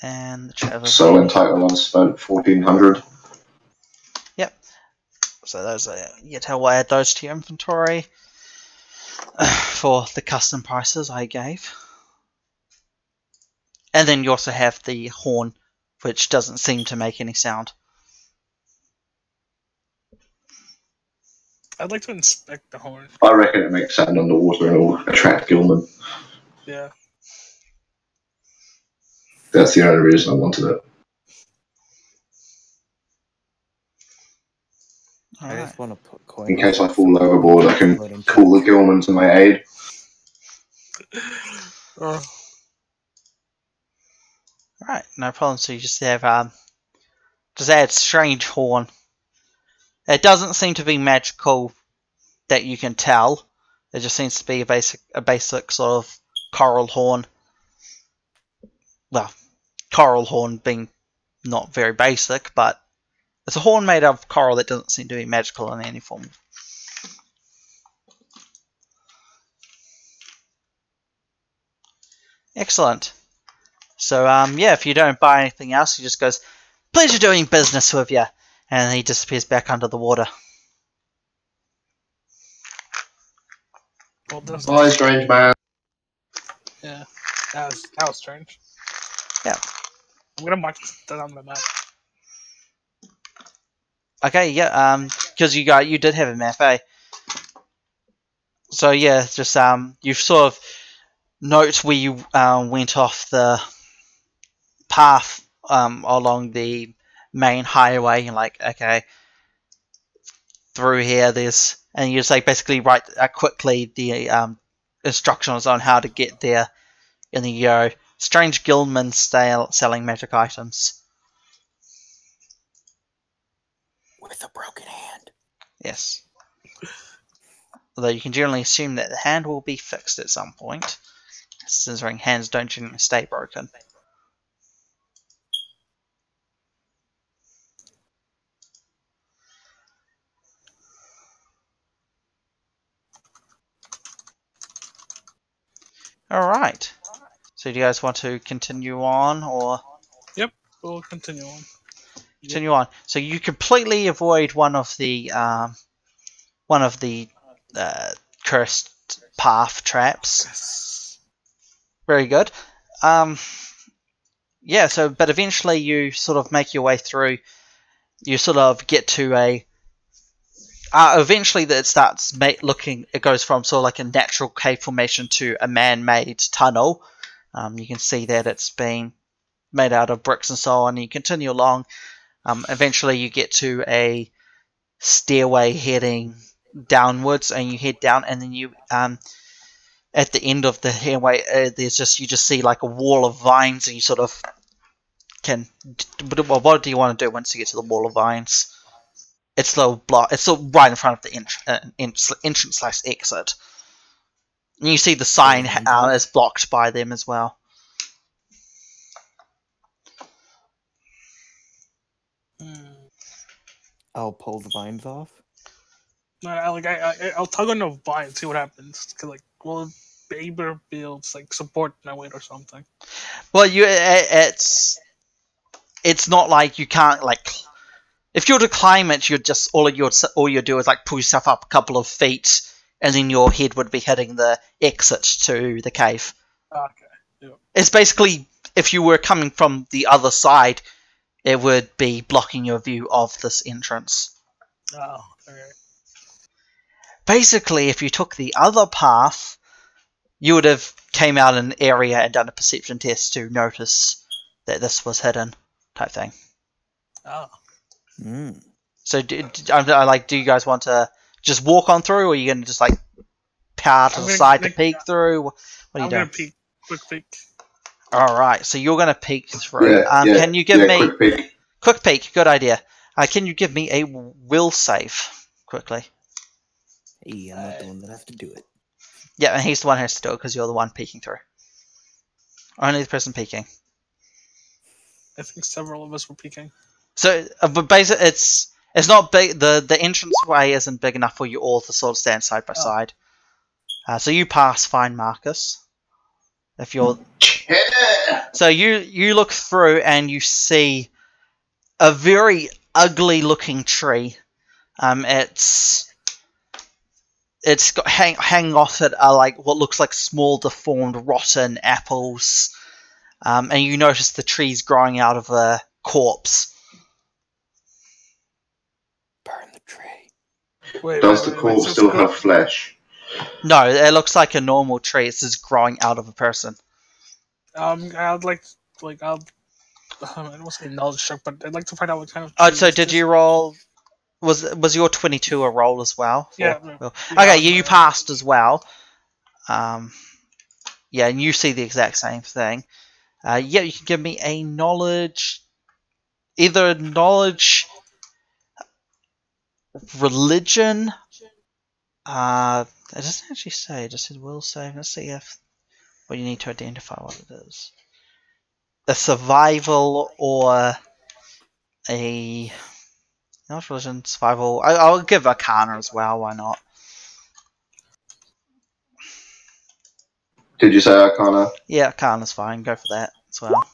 And the Traveler's So in total, I spent 1,400. Yep. So those are we'll add those to your inventory for the custom prices I gave. And then you also have the horn, which doesn't seem to make any sound. I'd like to inspect the horn. I reckon it makes sound underwater and will attract gillmen. Yeah. That's the only reason I wanted it. I just want to put coins. In case I fall overboard, I can call the gillmen to my aid. Right, no problem. So you just have just add strange horn. It doesn't seem to be magical that you can tell. It just seems to be a basic sort of coral horn. Well, coral horn being not very basic, but it's a horn made of coral that doesn't seem to be magical in any form. Excellent. So, yeah, if you don't buy anything else, he just goes, "Pleasure doing business with you," and he disappears back under the water. Well, Bye, strange man. Yeah, that was strange. Yeah. I'm gonna mark that on the map. Okay, yeah, because you did have a map, eh? So yeah, just you sort of note where you went off the path along the main highway, and like, okay, through here there's, and you just like basically write quickly the instructions on how to get there in the strange guildman selling magic items. With a broken hand. Yes. Although you can generally assume that the hand will be fixed at some point, considering hands don't generally stay broken. Alright. So do you guys want to continue on, or? Yep, we'll continue on. Continue on. So you completely avoid one of the cursed path traps. Yes. Very good. Yeah. So, but eventually you sort of make your way through. You sort of get to a. Eventually, that it starts looking. It goes from sort of like a natural cave formation to a man-made tunnel. You can see that it's been made out of bricks and so on. And you continue along. Eventually, you get to a stairway heading downwards, and you head down, and then you at the end of the stairway, there's you just see like a wall of vines, and you sort of can. What do you want to do once you get to the wall of vines? It's the block. It's right in front of the entrance/exit. And you see the sign is blocked by them as well. I'll pull the vines off. No, I'll tug on the vine and see what happens. 'Cause, like, will Baber builds like support my weight or something? Well, it's not like you can't like. If you were to climb it, you'd just all you do is like pull yourself up a couple of feet, and then your head would be hitting the exit to the cave. Okay. Yeah. It's basically if you were coming from the other side, it would be blocking your view of this entrance. Oh, okay. Basically, if you took the other path, you would have came out in an area and done a perception test to notice that this was hidden, type thing. Oh. So, do you guys want to just walk on through, or are you going to just like power to the side to peek through? What are you doing? I'm gonna peek. Quick peek. All right, so you're going to peek through. Can you give me quick peek? Good idea. Can you give me a will save quickly? Hey, I'm not the one that has to do it. Yeah, and he's the one who has to do it because you're the one peeking through. Only the person peeking. I think several of us were peeking. So, but basically, it's not big. The entranceway isn't big enough for you all to sort of stand side by side. So you pass fine, Marcus. If you're so you look through and you see a very ugly looking tree. It's got hanging off it are like what looks like small deformed rotten apples. And you notice the tree's growing out of a corpse. Burn the tree. Does the corpse still have flesh? No, it looks like a normal tree. It's just growing out of a person. I'd like I don't want to say knowledge check, but I'd like to find out what kind of. So did you roll? Was your 22 a roll as well? Yeah. Okay, you passed as well. Yeah, and you see the exact same thing. Yeah, you can give me a knowledge, either knowledge, religion. It doesn't actually say. It just says will save. Let's see if. Well, you need to identify what it is. A survival or a. Not religion, survival. I'll give Arcana as well. Why not? Did you say Arcana? Yeah, Arcana's fine. Go for that as well.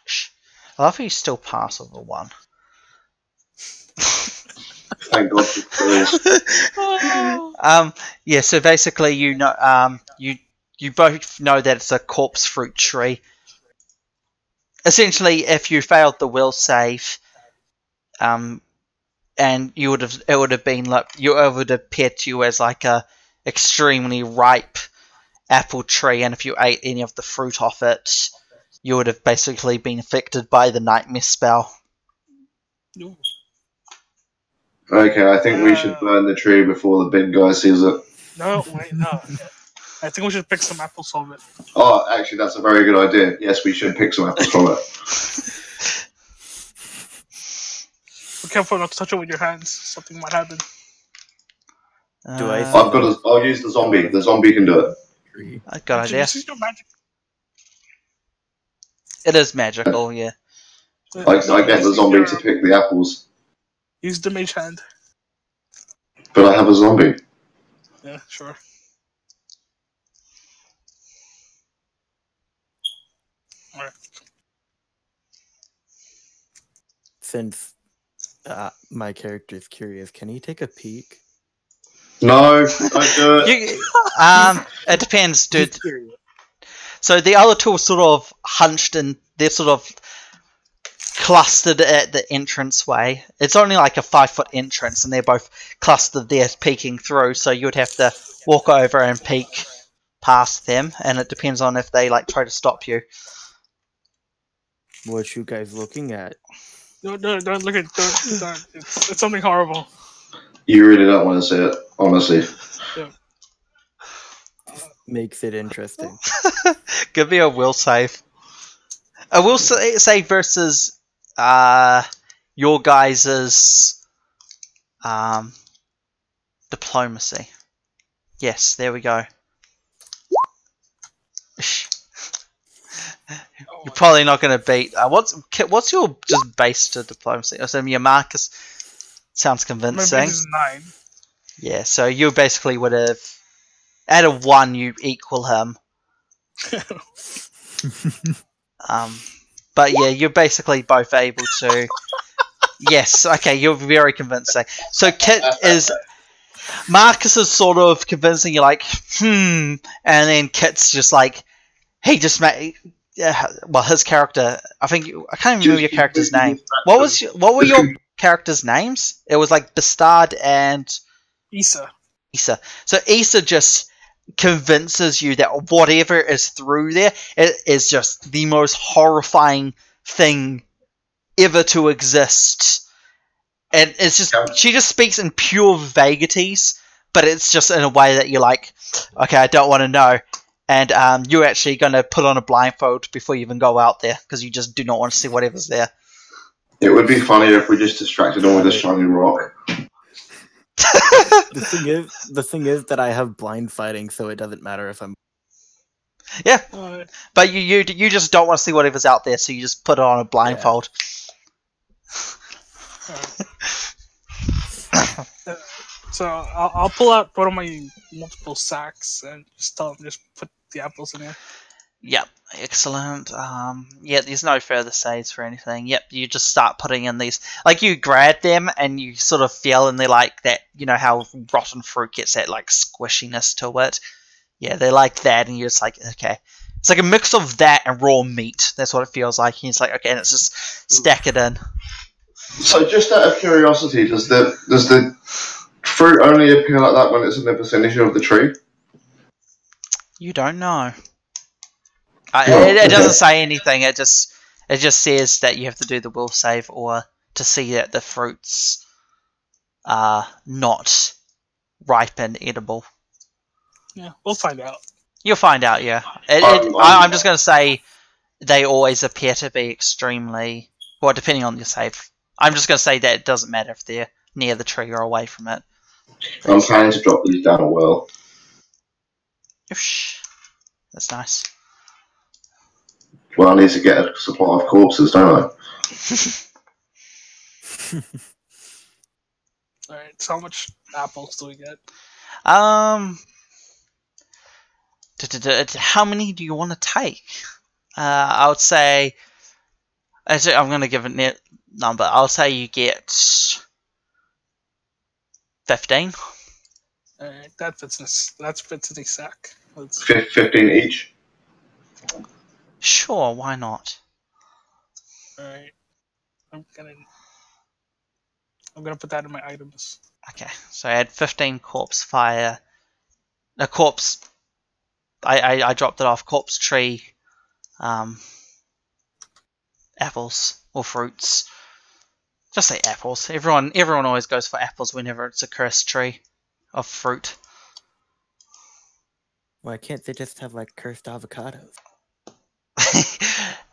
Shh. I love how you still pass over one. Thank God for this. Yeah. So basically, you know, you both know that it's a corpse fruit tree. Essentially, if you failed the will save, and it would have been like it would appear to you as like a extremely ripe apple tree, and if you ate any of the fruit off it, you would have basically been affected by the nightmare spell. Okay, I think we should burn the tree before the big guy sees it. No, wait, no. I think we should pick some apples from it. Oh, actually, that's a very good idea. Yes, we should pick some apples from it. Be careful not to touch it with your hands. Something might happen. I'll use the zombie. The zombie can do it. Good idea. Use your magic. It is magical, yeah. I get the zombie to pick the apples. Use the mage hand. But I have a zombie. Yeah, sure. Alright. Since my character is curious, can he take a peek? No, don't do it. It depends, dude. So the other two are sort of hunched and they're sort of clustered at the entranceway. It's only like a 5-foot entrance and they're both clustered there peeking through, so you would have to walk over and peek past them, and it depends on if they like try to stop you. What you guys looking at? No, don't look at don't. It's something horrible. You really don't want to see it, honestly. Yeah. Makes it interesting. Give me a will save. I will say versus your guys's diplomacy. Yes, there we go. You're probably not going to beat. What's your just base to diplomacy? So your Marcus sounds convincing. My base is 9. Yeah, so you basically would have at a 1 you equal him. But yeah, you're basically both able to. Yes, okay, you're very convincing. So Marcus is sort of convincing you, like, and then Kit's just like, he just made. Well, his character. I can't even remember your character's name. What were your characters' names? It was like Bastard and Issa. So Issa just convinces you that whatever is through there, it is just the most horrifying thing ever to exist. And it's just, she just speaks in pure vagaries, but it's just in a way that you're like, okay, I don't want to know. And you're actually going to put on a blindfold before you even go out there, because you just do not want to see whatever's there. It would be funnier if we just distracted them with a shiny rock. The thing is that I have blind fighting, so it doesn't matter if I'm. Yeah, but you just don't want to see whatever's out there, so you just put it on a blindfold. Yeah. So I'll pull out one of my multiple sacks and just tell them just put the apples in there. Yep, excellent. Yeah, there's no further saves for anything. Yep, you just start putting in these, like, you grab them and you sort of feel, and they're like that, you know how rotten fruit gets that like squishiness to it. Yeah, they're like that, and you're just like, okay, it's like a mix of that and raw meat. That's what it feels like. And it's like, okay, and it's just stack it in. So, just out of curiosity, does the fruit only appear like that when it's in the vicinity of the tree? You don't know. It doesn't say anything. It just says that you have to do the will save or to see that the fruits are not ripe and edible. Yeah, we'll find out. You'll find out, yeah. I'm just going to say they always appear to be extremely, well, depending on your save. I'm just going to say that it doesn't matter if they're near the tree or away from it. I'm planning to drop these down a well. That's nice. Well, I need to get a supply of corpses, don't I? Alright, so how much apples do we get? How many do you want to take? I would say, I'm going to give a number. I'll say you get 15. Alright, that fits in a sack. 15 each. Sure, why not? Alright. I'm gonna put that in my items. Okay, so I had 15 corpse fire. A corpse. I dropped it off. Corpse tree. Apples or fruits. Just say apples. Everyone always goes for apples whenever it's a cursed tree of fruit. Why can't they just have like cursed avocados?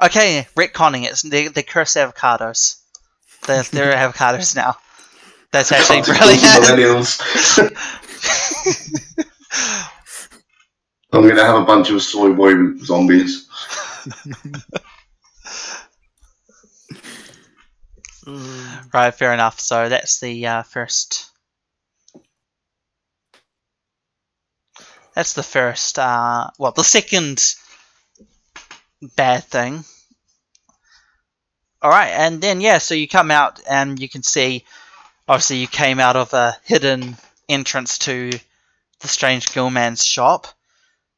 Okay, retconning it. They're cursed avocados. They're avocados now. That's actually brilliant. I'm going to have a bunch of soy boy zombies. Right, fair enough. So that's the first. That's the first. Well, the second bad thing. Alright, and then, yeah, so you come out and you can see, obviously you came out of a hidden entrance to the Strange Gillman's shop,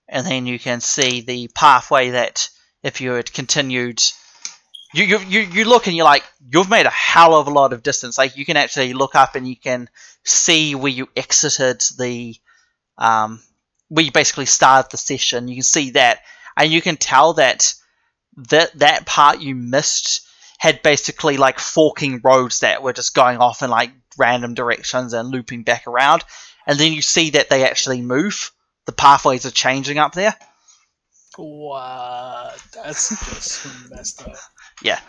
and then you can see the pathway that, if you had continued, you look and you're like, you've made a hell of a lot of distance. Like, you can actually look up and you can see where you exited the, where you basically started the session. You can see that, and you can tell that that part you missed had basically like forking roads that were just going off in like random directions and looping back around, and then you see that they actually move. The pathways are changing up there. What? That's just messed up. Yeah.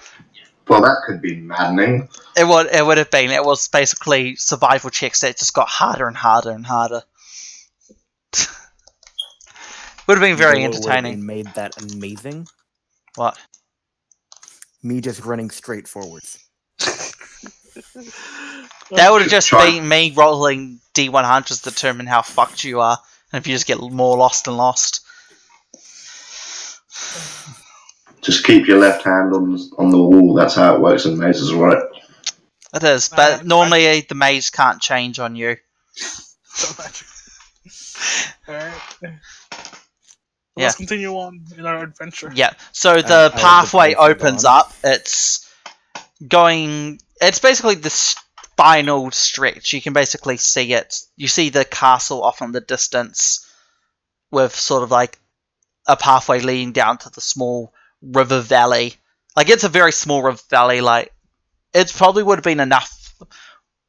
Well, that could be maddening. It would have been. It was basically survival checks that just got harder and harder and harder. Would have been very You know what would have entertaining. made that amazing? What? Me just running straight forwards. That would have just Try- been me rolling D100s to determine how fucked you are, and if you just get more lost and lost. Just keep your left hand on the wall. That's how it works in mazes, right? It is, but normally the maze can't change on you. So much. Alright. Yeah. Let's continue on in our adventure. Yeah, so the I have the pathway place opens gone. up. It's basically the final stretch. You can basically see it. You see the castle off in the distance with sort of like a pathway leading down to the small river valley. Like, it's a very small river valley. Like, it probably would have been enough.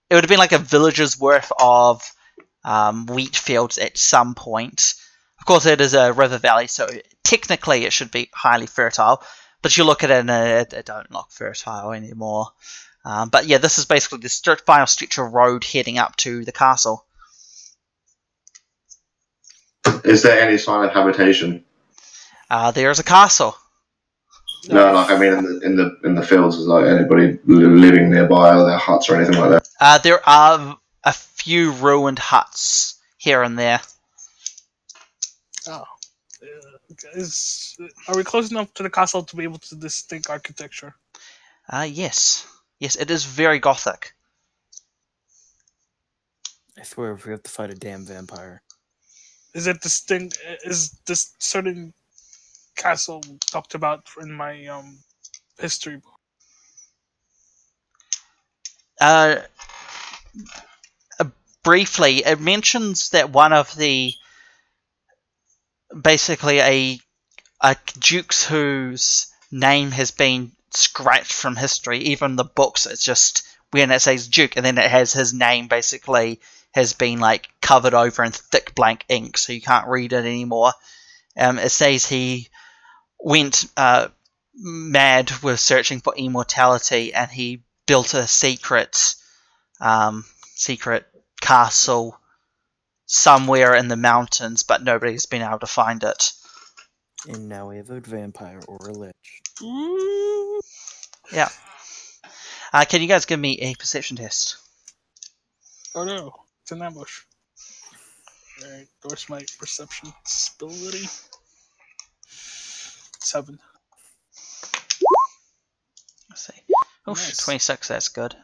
It would have been like a village's worth of wheat fields at some point. Of course, it is a river valley, so technically it should be highly fertile. But you look at it and it don't look fertile anymore. But yeah, this is basically the final stretch of road heading up to the castle. Is there any sign of habitation? There is a castle. No, like I mean, in the fields, is like anybody living nearby, or their huts or anything like that? There are a few ruined huts here and there. Oh. Are we close enough to the castle to be able to distinct architecture? Yes. Yes, it is very gothic. I swear if we have to fight a damn vampire. Is it distinct? Is this certain castle talked about in my history book? Briefly, it mentions that one of the basically a dukes whose name has been scratched from history. Even the books, it's just when it says duke and then it has his name basically has been like covered over in thick blank ink, so you can't read it anymore. It says he went mad with searching for immortality, and he built a secret castle somewhere in the mountains, but nobody's been able to find it. And now we have a vampire or a lich. Ooh. Yeah. Can you guys give me a perception test? Oh no, it's an ambush. Alright, where's my perception ability? 7. Let's see. Oof, Nice. 26, that's good.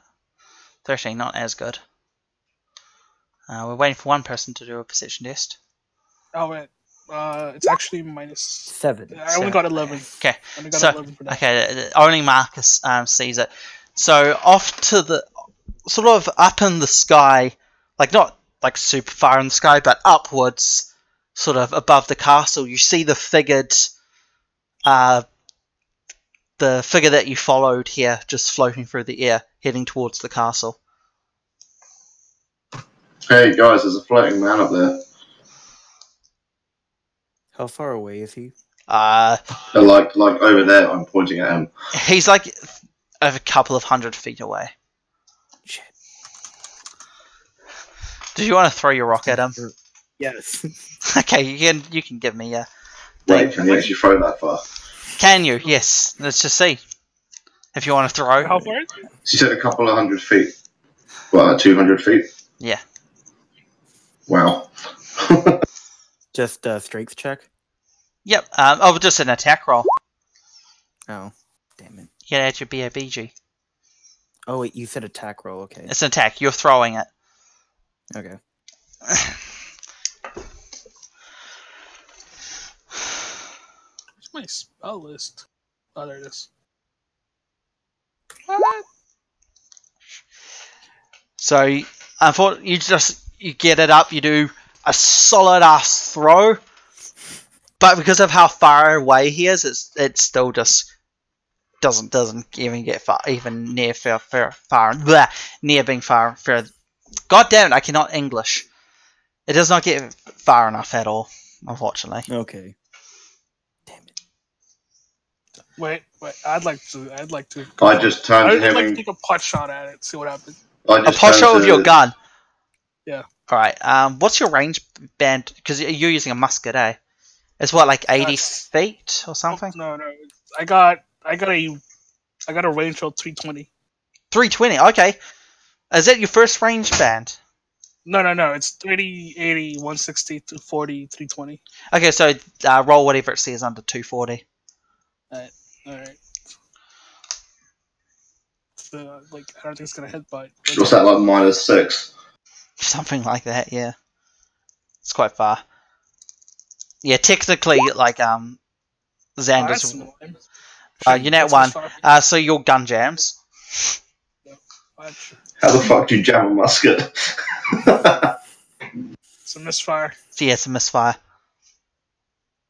13, not as good. We're waiting for one person to do a perception test. Oh wait, it's actually minus. 7. I only got 11. Okay, I only got so 11 for that. okay, only Marcus sees it. So off to the sort of up in the sky, like not like super far in the sky, but upwards, sort of above the castle, you see the figure that you followed here, just floating through the air, heading towards the castle. Hey guys, there's a floating man up there. How far away is he? Like over there, I'm pointing at him. He's like a couple of 100 feet away. Shit. Do you want to throw your rock at him? Yes. Okay, you can give me a. Wait, can you actually throw that far? Can you? Yes. Let's just see. If you want to throw. How far is it? She said a couple of 100 feet. What, 200 feet? Yeah. Wow. Just a strength check? Yep. Just an attack roll. Oh, damn it. You can add your BABG. Oh, wait, you said attack roll, okay. It's an attack. You're throwing it. Okay. Where's my spell list? Oh, there it is. What? So, unfortunately, you get it up. You do a solid ass throw, but because of how far away he is, it still just doesn't even get far, even near near being far. God damn it! I cannot English. It does not get far enough at all, unfortunately. Okay. Wait. I'd like to. I just turned to I'd him like to and take a pot shot at it. See what happens. I A just pot turned shot with to- your gun. Yeah. Alright, what's your range band? Because you're using a musket, eh? It's what, like 80 feet or something? No. I got a range of 320. 320, okay. Is that your first range band? No. It's 30, 80, 160, 240, 320. Okay, so roll whatever it says under 240. Alright. So, like, I don't think it's gonna hit, but What's that, like -6? Something like that, yeah. It's quite far. Yeah, technically, like, Xander's... you're net one. So your gun jams. How the fuck do you jam a musket? It's a misfire. Yeah, it's a misfire.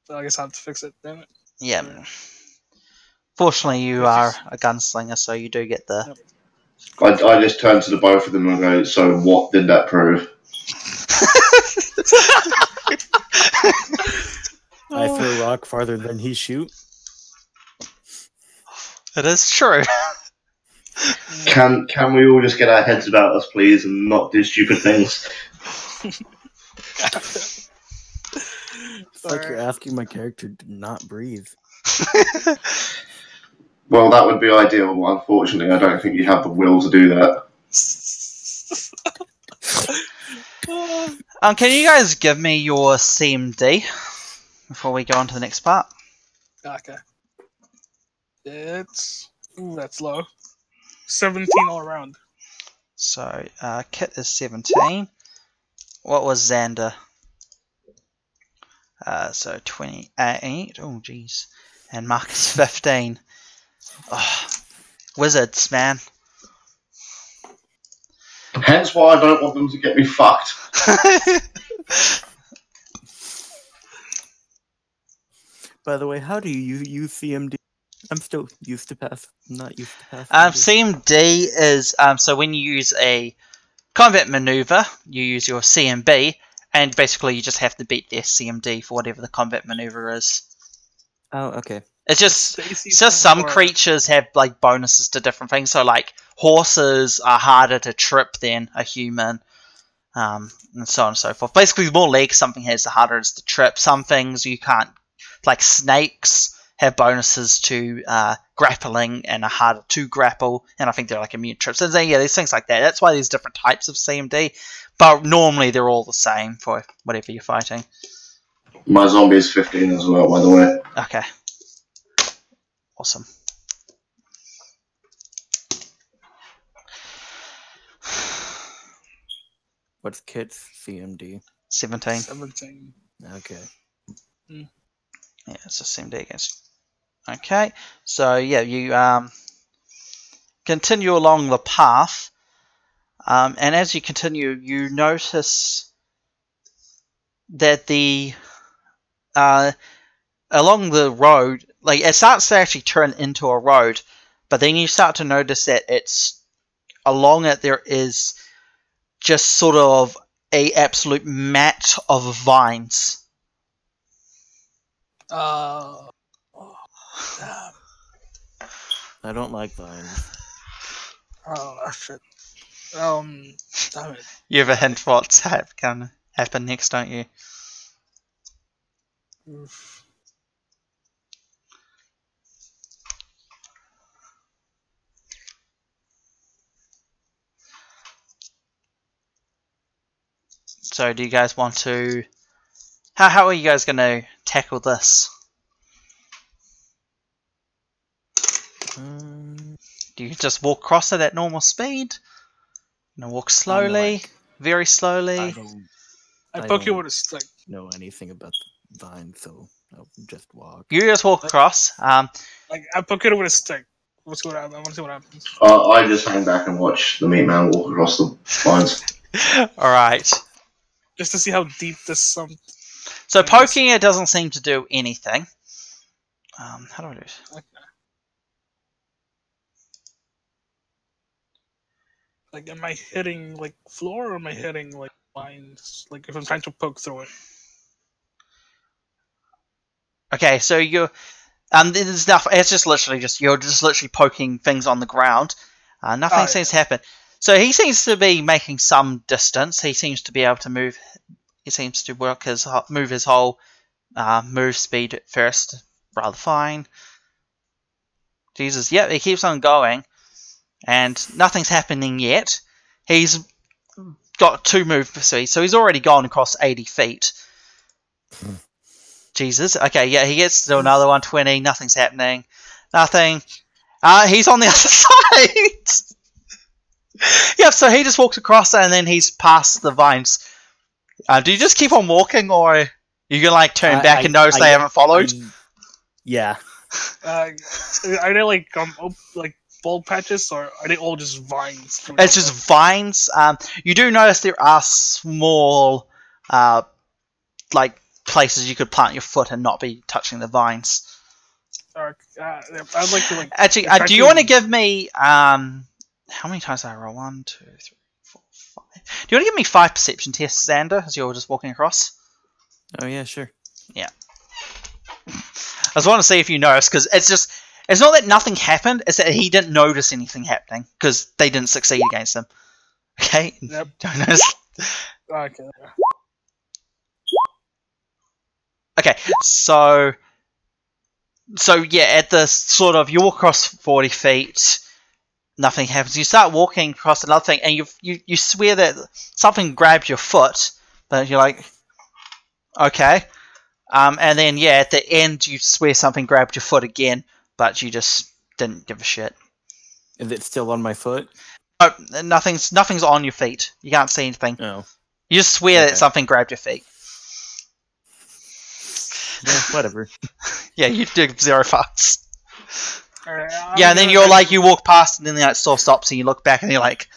So I guess I have to fix it. Damn it. Yeah. Fortunately, you are a gunslinger, so you do get the... I just turned to the both of them and go, so what did that prove? I throw a rock farther than he shoot. It is true. Can we all just get our heads about us, please, and not do stupid things? It's like you're asking my character to not breathe. Well, that would be ideal, but unfortunately, I don't think you have the will to do that. Can you guys give me your CMD before we go on to the next part? Okay. That's low. 17 all around. So, Kit is 17. What was Xander? So 28. Oh, jeez. And Marcus 15. Oh, wizards, man. Hence why I don't want them to get me fucked. By the way, how do you use CMD? I'm still used to not used to pass. CMD is so when you use a combat maneuver, you use your CMB, and basically you just have to beat their CMD for whatever the combat maneuver is. Oh, okay. It's just some creatures have like bonuses to different things. So like horses are harder to trip than a human, and so on and so forth. Basically, the more legs something has, the harder it is to trip. Some things you can't, like snakes, have bonuses to grappling and are harder to grapple, and I think they're like immune trips. So yeah, there's things like that. That's why there's different types of CMD, but normally they're all the same for whatever you're fighting. My zombie is 15 as well, by the way. Okay. Awesome. What's Kit's CMD? 17. 17. Okay. Yeah, it's a CMD against. Okay, so yeah, you continue along the path, and as you continue, you notice that the along the road, like it starts to actually turn into a road, but then you start to notice that it's along it there is just sort of a absolute mat of vines. I don't like vines. Oh shit. Damn it. You have a hint for what's going to happen next, don't you? Oof. So do you guys want to... How are you guys going to tackle this? Do you just walk across it at normal speed? Walk slowly? Very slowly? I poke you with a stick. Know anything about the vine, so I'll just walk. You just walk across. Like I poke it with a stick. I want to see what happens. I just hang back and watch the meat man walk across the lines. Alright. Just to see how deep this So poking it doesn't seem to do anything. How do I do it? Okay. Like, am I hitting like floor or am I hitting like lines? Like, if I'm trying to poke through it. Okay, so you're There's nothing. It's just literally you're just literally poking things on the ground. Nothing seems to happen. So he seems to be making some distance. He seems to be able to move. He seems to move his whole move speed at first rather fine. Jesus, he keeps on going, and nothing's happening yet. He's got 2 move speed, so he's already gone across 80 feet. Jesus. Okay, yeah, he gets to another 120. Nothing's happening. Nothing. He's on the other side. Yep, so he just walks across and then he's past the vines. Do you just keep on walking, or you can like turn back and notice they haven't followed? Yeah. Are they like bulb patches, or are they all just vines? It's just vines. You do notice there are small, like places you could plant your foot and not be touching the vines. I'd like to Actually, do you want to give me how many times did I roll? 1, 2, 3, 4, 5. Do you want to give me 5 perception tests, Xander, as you're just walking across? Oh yeah, sure. Yeah. I just want to see if you notice, because it's not that nothing happened, it's that he didn't notice anything happening, because they didn't succeed against him. Okay? Yep. Don't notice. Okay. Okay, so yeah, at the sort of, you walk across 40 feet, nothing happens. You start walking across another thing, and you swear that something grabbed your foot, but you're like, okay. And then, at the end, you swear something grabbed your foot again, but you just didn't give a shit. Is it still on my foot? Oh, nothing's on your feet. You can't see anything. Oh. You just swear that something grabbed your feet. Yeah, whatever. Yeah, you do 0 fucks. Right, and then you're like, you walk past, and then it sort of stops, and you look back, and you're like,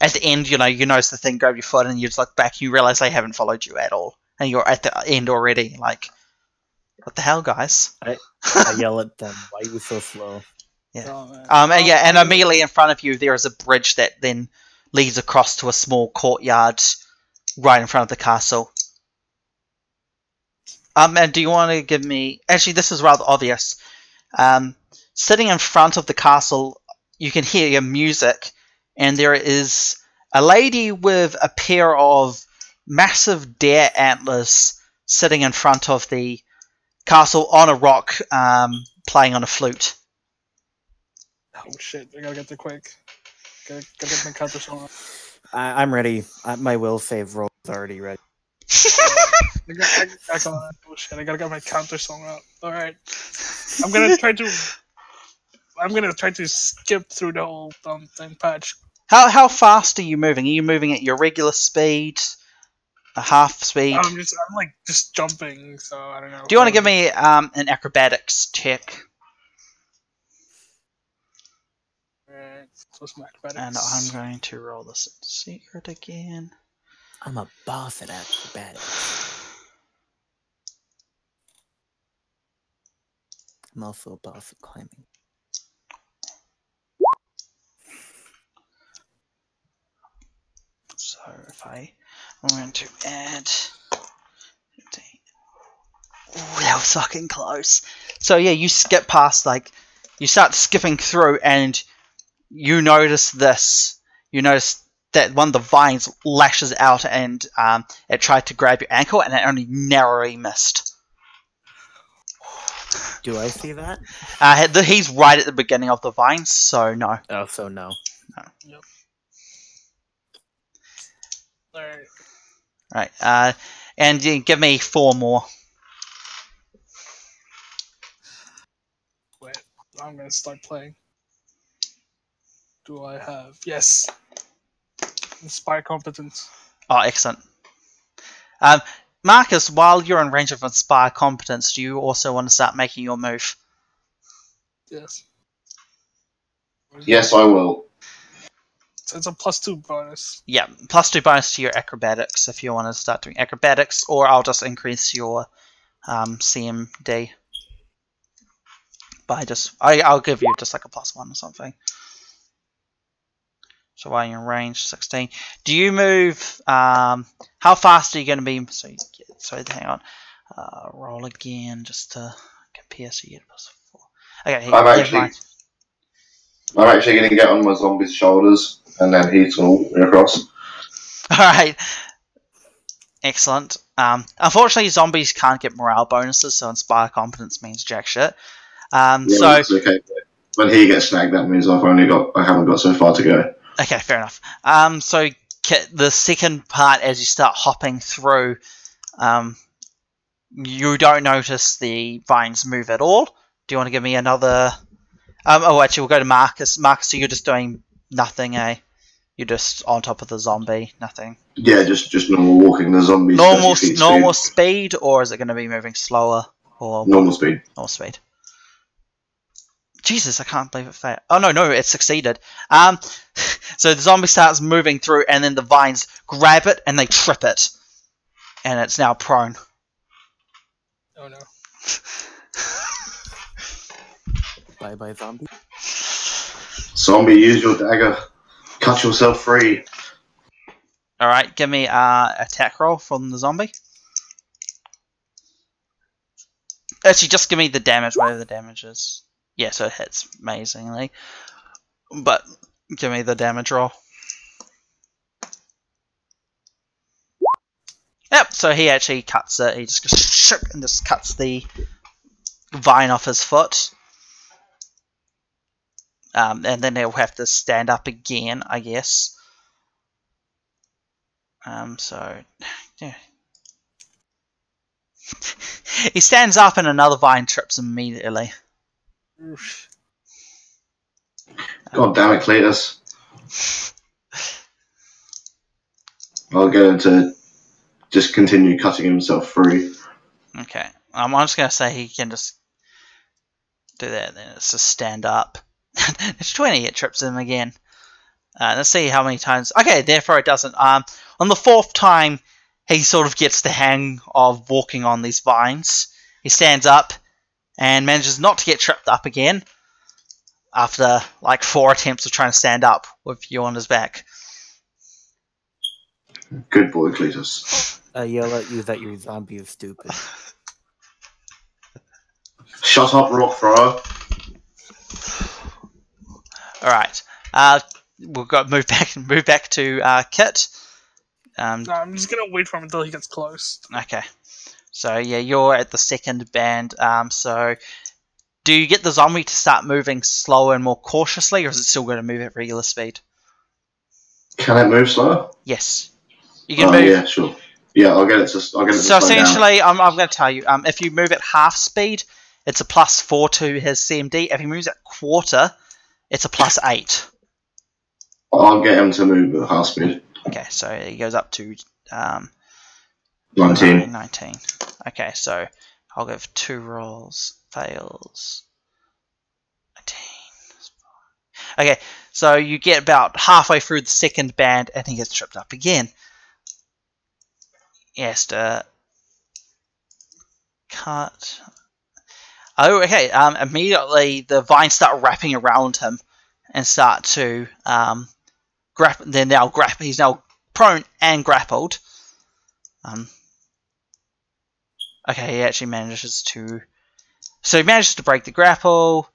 at the end, you notice the thing grabbed your foot, and you just look back, and you realize they haven't followed you at all. And you're at the end already, like, what the hell, guys? I yell at them, why are you so slow? Yeah. Oh, and immediately in front of you, there is a bridge that then leads across to a small courtyard right in front of the castle. And do you want to give me... Actually, this is rather obvious. Sitting in front of the castle, you can hear your music, and there is a lady with a pair of massive deer antlers sitting in front of the castle on a rock, playing on a flute. Oh shit! I gotta get there quick. Gotta get my counter song up. I'm ready. My will save roll is already ready. Oh shit! I gotta get my counter song up. All right. I'm gonna try to skip through the whole thing patch. How fast are you moving? Are you moving at your regular speed? A half speed? I'm like just jumping, so I don't know. Do you want to give me an acrobatics check? Alright, so it's my acrobatics. And I'm going to roll this in secret again. I'm a boss at acrobatics. I'm also a boss at climbing. So if I'm going to add 15. Ooh, that was fucking close. So yeah, you skip past, like, you start skipping through, and you notice this. You notice that one of the vines lashes out, and it tried to grab your ankle, and it only narrowly missed. Do I see that? He's right at the beginning of the vines, so no. Oh, so no. Yep. Alright. Right, and you give me 4 more. Wait, I'm gonna start playing. Do I have... Yes! Inspire competence. Oh, excellent. Marcus, while you're in range of Inspire Competence, do you also want to start making your move? Yes. Yes, I will. So it's a +2 bonus. Yeah, +2 bonus to your acrobatics if you want to start doing acrobatics, or I'll just increase your CMD by I'll give you just like a +1 or something. So while you're in range, 16. Do you move? How fast are you going to be? So hang on. Roll again just to compare. So you get +4. Okay, I'm never mind. actually going to get on my zombie's shoulders, and then he's going to walk me across. All right. Excellent. Unfortunately, zombies can't get morale bonuses, so inspire competence means jack shit. Yeah, So that's okay. When he gets snagged, that means I haven't got so far to go. okay, fair enough. So the second part, as you start hopping through, you don't notice the vines move at all. Do you want to give me another? Oh, actually, we'll go to Marcus. Marcus, so you're just doing nothing, eh? You're just on top of the zombie, nothing. Yeah, just normal walking. The zombies. Normal speed, or is it going to be moving slower? Or normal speed. Normal speed. Jesus, I can't believe it failed. Oh no, it succeeded. So the zombie starts moving through, and then the vines grab it and they trip it, and it's now prone. Oh no. Bye bye zombie. Zombie, use your dagger. Cut yourself free. All right, give me attack roll from the zombie. Actually, just give me the damage, whatever the damage is. Yeah, so it hits amazingly. But give me the damage roll. Yep, so he actually cuts it. He just goes shook and just cuts the vine off his foot. And then he'll have to stand up again, I guess. So, yeah. He stands up and another vine trips him immediately. Oof. God damn it, Cletus. I'll get him to just continue cutting himself free. Okay. I'm just going to say he can just do that, then it's just stand up. It's 20, it trips him again. Let's see how many times. Okay, therefore it doesn't. On the fourth time, he sort of gets the hang of walking on these vines. He stands up and manages not to get tripped up again after like 4 attempts of trying to stand up with you on his back. Good boy, Cletus. I yell at you that your zombie is stupid. Shut up, rock thrower. Alright. We've got to move back to Kit. No, I'm just gonna wait for him until he gets close. Okay. So yeah, you're at the second band. So do you get the zombie to start moving slower and more cautiously, or is it still going to move at regular speed? Can it move slower? Yes. You can move. Yeah, sure. Yeah, I'll get it to slow down. So essentially, I'm going to tell you, if you move at half speed, it's a +4 to his CMD. If he moves at quarter, it's a +8. I'll get him to move at half speed. Okay, so he goes up to 19. 19. Okay, so I'll give 2 rolls. Fails. 19. Okay, so you get about halfway through the second band, and he gets tripped up again. Yes, to cut. Oh, okay. Immediately the vines start wrapping around him and start to grapple. They're now grapple. He's now prone and grappled. Okay, he actually manages to. So he manages to break the grapple,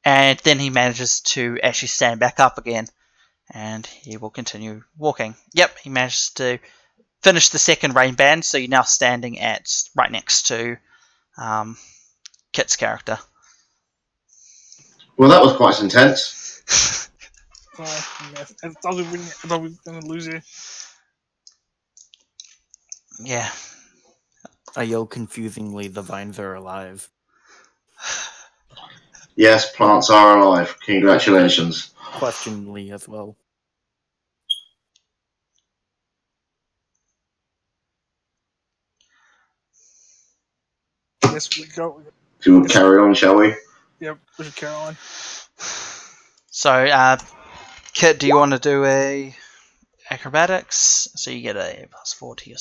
and then he manages to actually stand back up again, and he will continue walking. Yep, he manages to finish the second rain band, so you're now standing at right next to Kit's character. Well, that was quite intense. Yeah, I thought we were gonna lose you. Yeah. I yell confusingly, the vines are alive. Yes, plants are alive. Congratulations. Questioningly as well. Yes, we go. So we'll carry on, shall we? Yep, we should carry on. So, Kit, do you want to do a acrobatics? So you get a +4 to your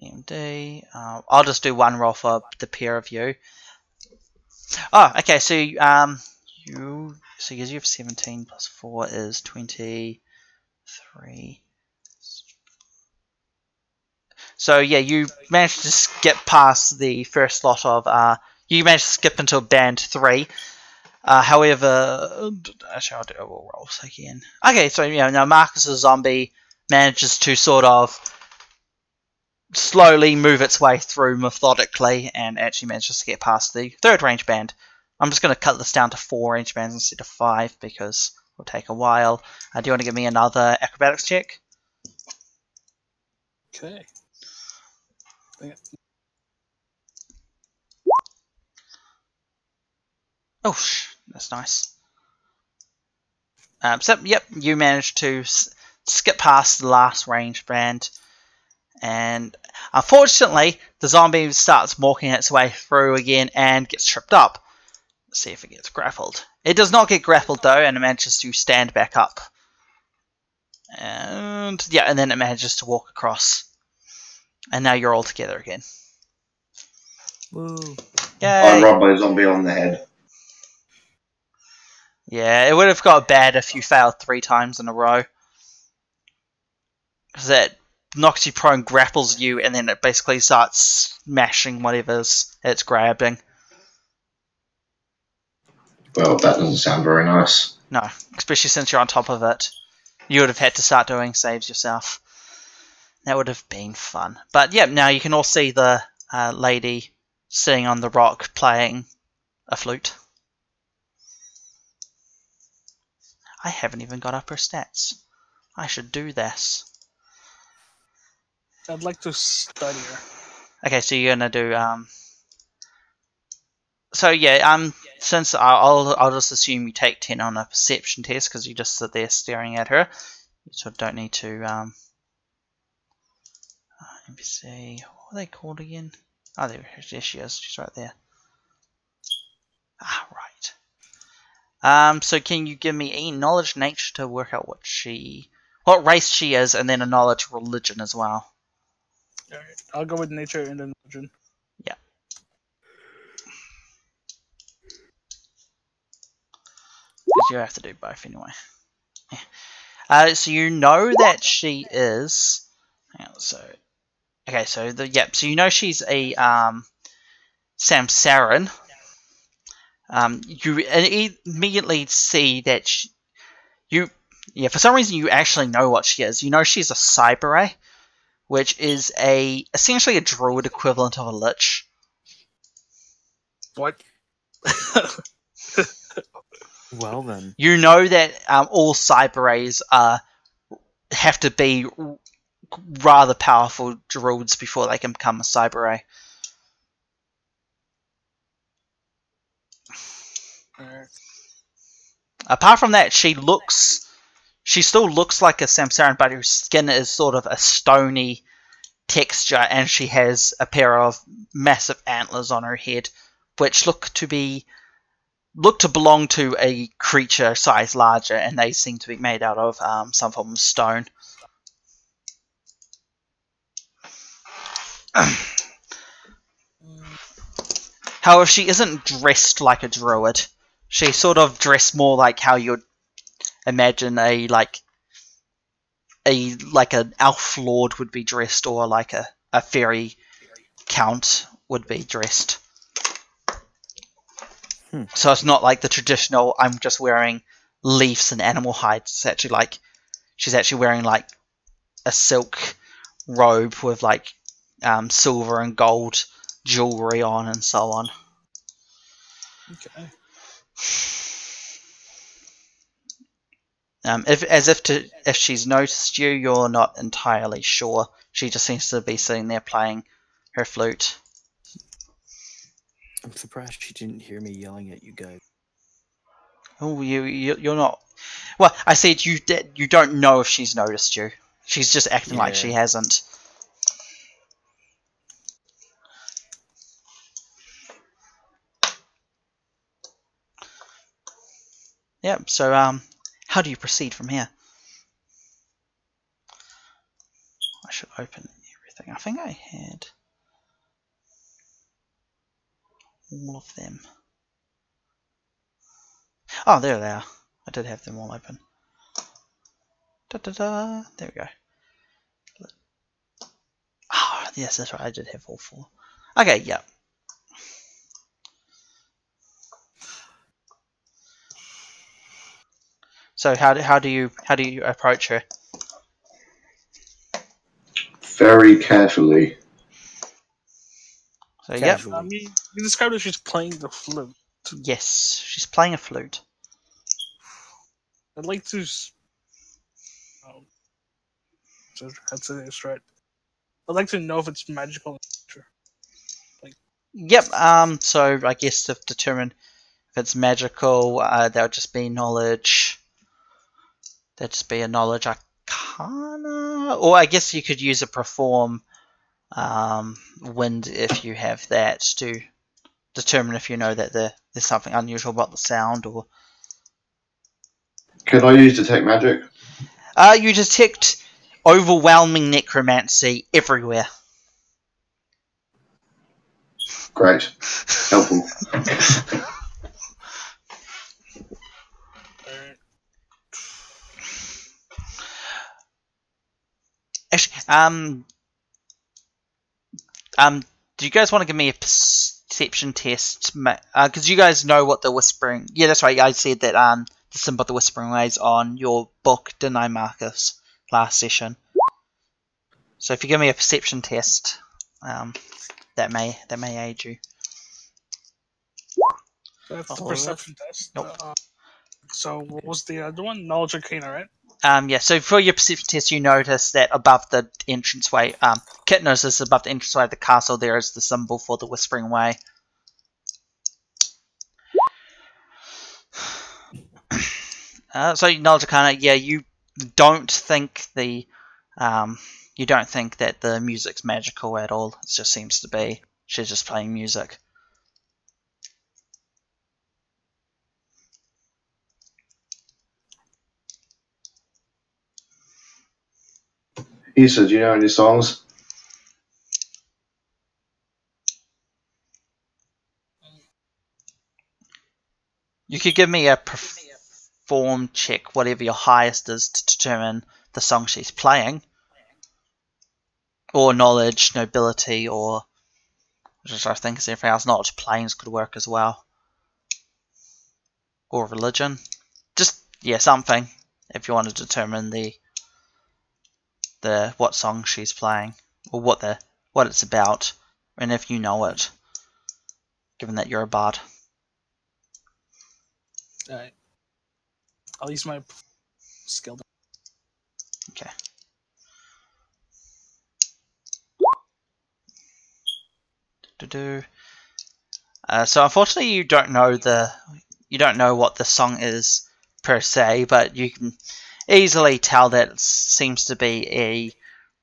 EMD. I'll just do 1 roll for the pair of you. Oh, okay. So you because you have 17 +4 is 23. So yeah, you managed to get past the first lot of You managed to skip into band 3. However, actually, I'll do all rolls again. Okay, so now Marcus's zombie manages to sort of slowly move its way through methodically and actually manages to get past the 3rd range band. I'm just going to cut this down to 4 range bands instead of 5 because it'll take a while. Do you want to give me another acrobatics check? Okay. Oh, that's nice. So, yep, you managed to skip past the last range band. And unfortunately, the zombie starts walking its way through again and gets tripped up. Let's see if it gets grappled. It does not get grappled though, and it manages to stand back up. And yeah, and then it manages to walk across. And now you're all together again. Woo. Yay! I'm robbed by a zombie on the head. Yeah, it would have got bad if you failed 3 times in a row. Because that knocks you prone, grapples you, and then it basically starts smashing whatever's it's grabbing. Well, that doesn't sound very nice. No, especially since you're on top of it. You would have had to start doing saves yourself. That would have been fun. But yeah, now you can all see the lady sitting on the rock playing a flute. I haven't even got up her stats. I should do this. I'd like to study her. Okay, so you're gonna do so yeah, since I'll just assume you take 10 on a perception test because you just sit there staring at her. You sort of don't need to let me see, what are they called again? Oh, there she is. She's right there. Ah, right. So can you give me a knowledge nature to work out what race she is, and then a knowledge religion as well? Alright, I'll go with nature and then religion. Yeah. Because you have to do both anyway. So you know that she is. Hang on, so you know she's a Samsaran. You immediately see that for some reason you actually know what she is. You know she's a Cybere, which is essentially a druid equivalent of a lich. What? Well then. You know that all Cyberes have to be rather powerful druids before they can become a Cybere. Apart from that, she still looks like a Samsaran, but her skin is sort of a stony texture, and she has a pair of massive antlers on her head, which look to belong to a creature size larger, and they seem to be made out of some form of stone. However, she isn't dressed like a druid. She's sort of dressed more like how you'd imagine an elf lord would be dressed, or like a fairy count would be dressed. So it's not like the traditional, I'm just wearing leaves and animal hides. It's actually like she's actually wearing like a silk robe with like silver and gold jewelry on and so on. Okay. If she's noticed you, you're not entirely sure. She just seems to be sitting there playing her flute. I'm surprised she didn't hear me yelling at you guys. Oh, you're not. Well, I said you don't know if she's noticed you. She's just acting like she hasn't. Yep. So how do you proceed from here? I should open everything. I think I had all of them. Oh, there they are. I did have them all open. Da-da-da. There we go. Ah, yes, that's right. I did have all 4. Okay, yeah. So how do you approach her? Very carefully. So yep, Casually. You described that she's playing the flute. yes, she's playing a flute. I'd like to. I'd say this right. I'd like to know if it's magical in nature. Yep. So I guess to determine if it's magical, that would just be knowledge. That'd just be a knowledge arcana, or I guess you could use a perform wind if you have that to determine if you know that there's something unusual about the sound, or Can I use detect magic? you detect overwhelming necromancy everywhere. Great. Helpful. Alright. Actually, do you guys want to give me a perception test? Because you guys know what the whispering. Yeah, that's right. I said that the symbol of the whispering ways on your book, didn't I, Marcus? Last session. So if you give me a perception test, that may aid you. That's the Oh, perception test. Nope. So what was the other one? Knowledge Arcana, right? Yeah, so for your perception test, you notice that above the entranceway, Kit notices above the entranceway of the castle there is the symbol for the Whispering Way. So knowledge arcana, yeah, you don't think that the music's magical at all. It just seems to be she's just playing music. Issa, do you know any songs? You could give me a perform check, whatever your highest is, to determine the song she's playing. Or knowledge, nobility, or which I think is everything else. Knowledge planes could work as well. Or religion. Just, yeah, something. If you want to determine the what song she's playing. Or what it's about. And if you know it. Given that you're a bard. Alright. I'll use my skill. Okay. So unfortunately you don't know what the song is per se, but you can easily tell that it seems to be a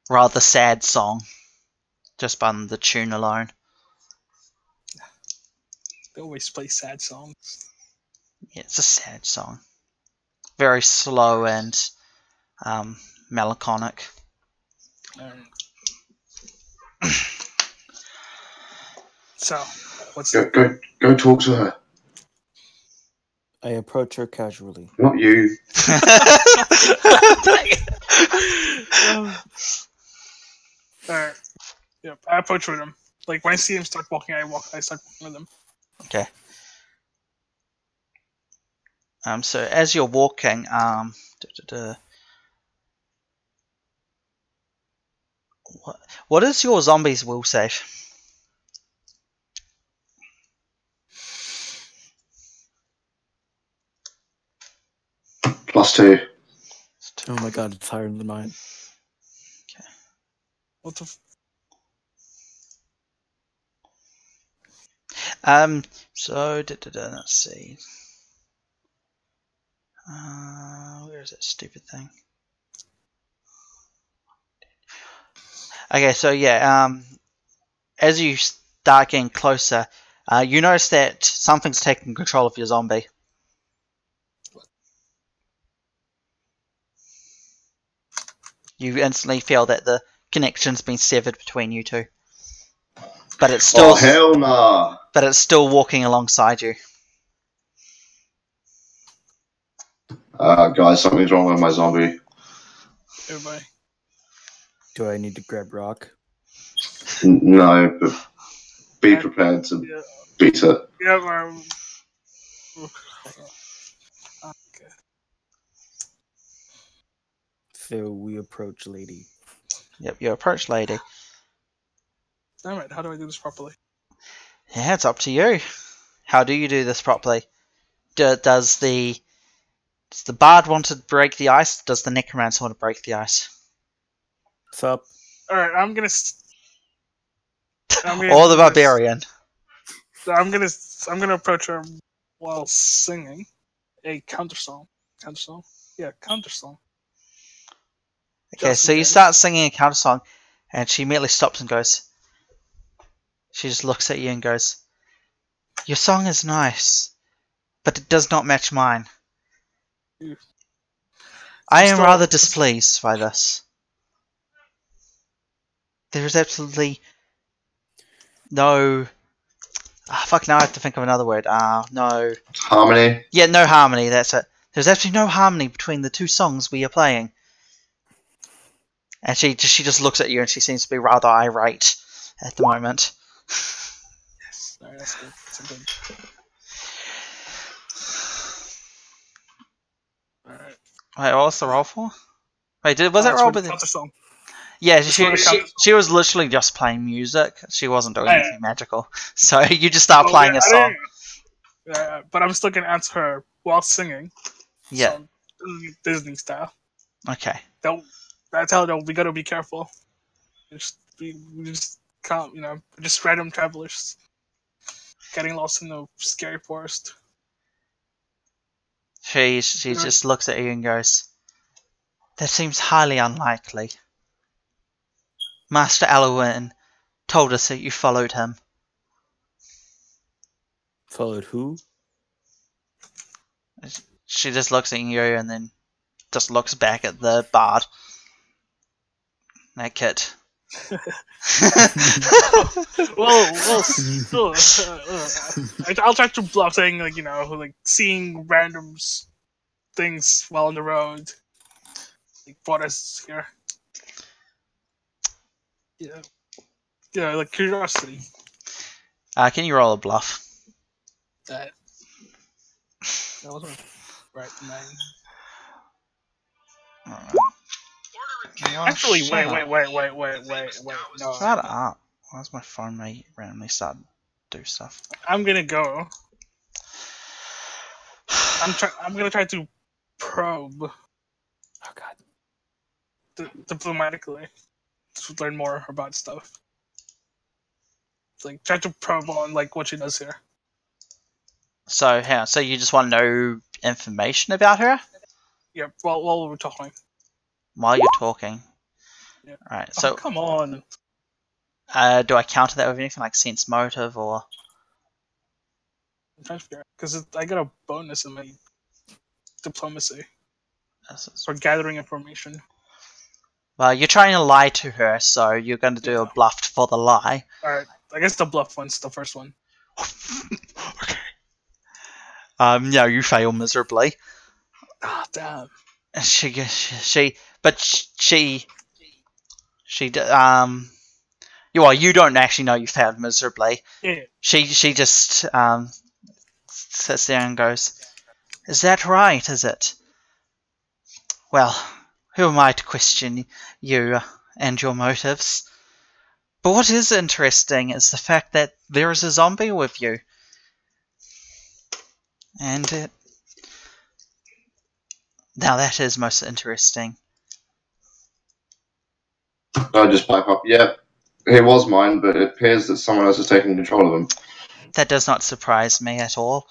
rather sad song just by the tune alone. They always play sad songs. Yeah, it's a sad song. Very slow and melancholic. So, what's Go talk to her. I approach her casually. Not you. Alright. Yep, I approach with him. Like when I see him start walking, I start walking with him. Okay. So as you're walking, what is your zombie's will save? +2. Oh my god, it's higher than mine. What the? So let's see. Where is that stupid thing? Okay, so yeah, as you start getting closer, you notice that something's taking control of your zombie. You instantly feel that the connection's been severed between you two. But it's still Oh, hell nah. But it's still walking alongside you. Guys, something's wrong with my zombie. Everybody. Do I need to grab rock? No, but be prepared to beat it. Yeah, okay. So we approach lady. Yep, you approach lady. Alright, how do I do this properly? Yeah, it's up to you. How do you do this properly? Does the bard want to break the ice? Does the necromancer want to break the ice? What's up? Alright, I'm gonna Or the do this. barbarian? I'm gonna approach her while singing a counter song. Counter song? Yeah, counter song. Okay, Just so in you case. start singing a counter song, and she immediately stops and goes. She just looks at you and goes, "Your song is nice, but it does not match mine. Ew. I am Still- rather displeased by this. There is absolutely no. Fuck, now I have to think of another word. No. Harmony. Yeah, no harmony, that's it. There's absolutely no harmony between the two songs we are playing." And she just looks at you and she seems to be rather irate at the moment. Yes. Alright, that's good. That's a good. Alright. Wait, what was the roll for? Wait, was that it's roll for the with the... counter song. Yeah, It's for the counter song. she was literally just playing music. She wasn't doing Yeah. anything magical. So you just start Oh, playing yeah, a song. Yeah, but I'm still gonna answer her while singing. Yeah. So, Disney style. Okay. I tell her, we gotta be careful. We just can't, just random travelers getting lost in the scary forest. She just looks at you and goes, "That seems highly unlikely. Master Alwyn told us that you followed him." Followed who? She just looks at you and then just looks back at the bard. That kid. well, still, I'll try to bluff, saying like seeing random things while on the road, like brought us here. Yeah, like curiosity. Can you roll a bluff? That wasn't right name. Actually, Shut wait. No, Shut up. Why does my phone randomly start to do stuff? I'm gonna go. I'm gonna try to probe Oh god. diplomatically to learn more about stuff. Like try to probe on like what she does here. So, so you just want to know information about her Yeah, while we're talking. while you're talking? Yeah. Right, so Come on. do I counter that with anything like sense motive or... I'm trying to figure out because I got a bonus in my diplomacy for gathering information. Well, you're trying to lie to her, so you're going to do a bluff for the lie. Alright, I guess the bluff one's the first one. Okay. No, you fail miserably. Ah, damn. You don't actually know you failed miserably. Yeah. She just sits there and goes, "Is that right, is it? Well, who am I to question you and your motives? But what is interesting is the fact that there is a zombie with you. And now that is most interesting." I just pipe up. Yeah, he was mine, but it appears that someone else is taking control of him. That does not surprise me at all.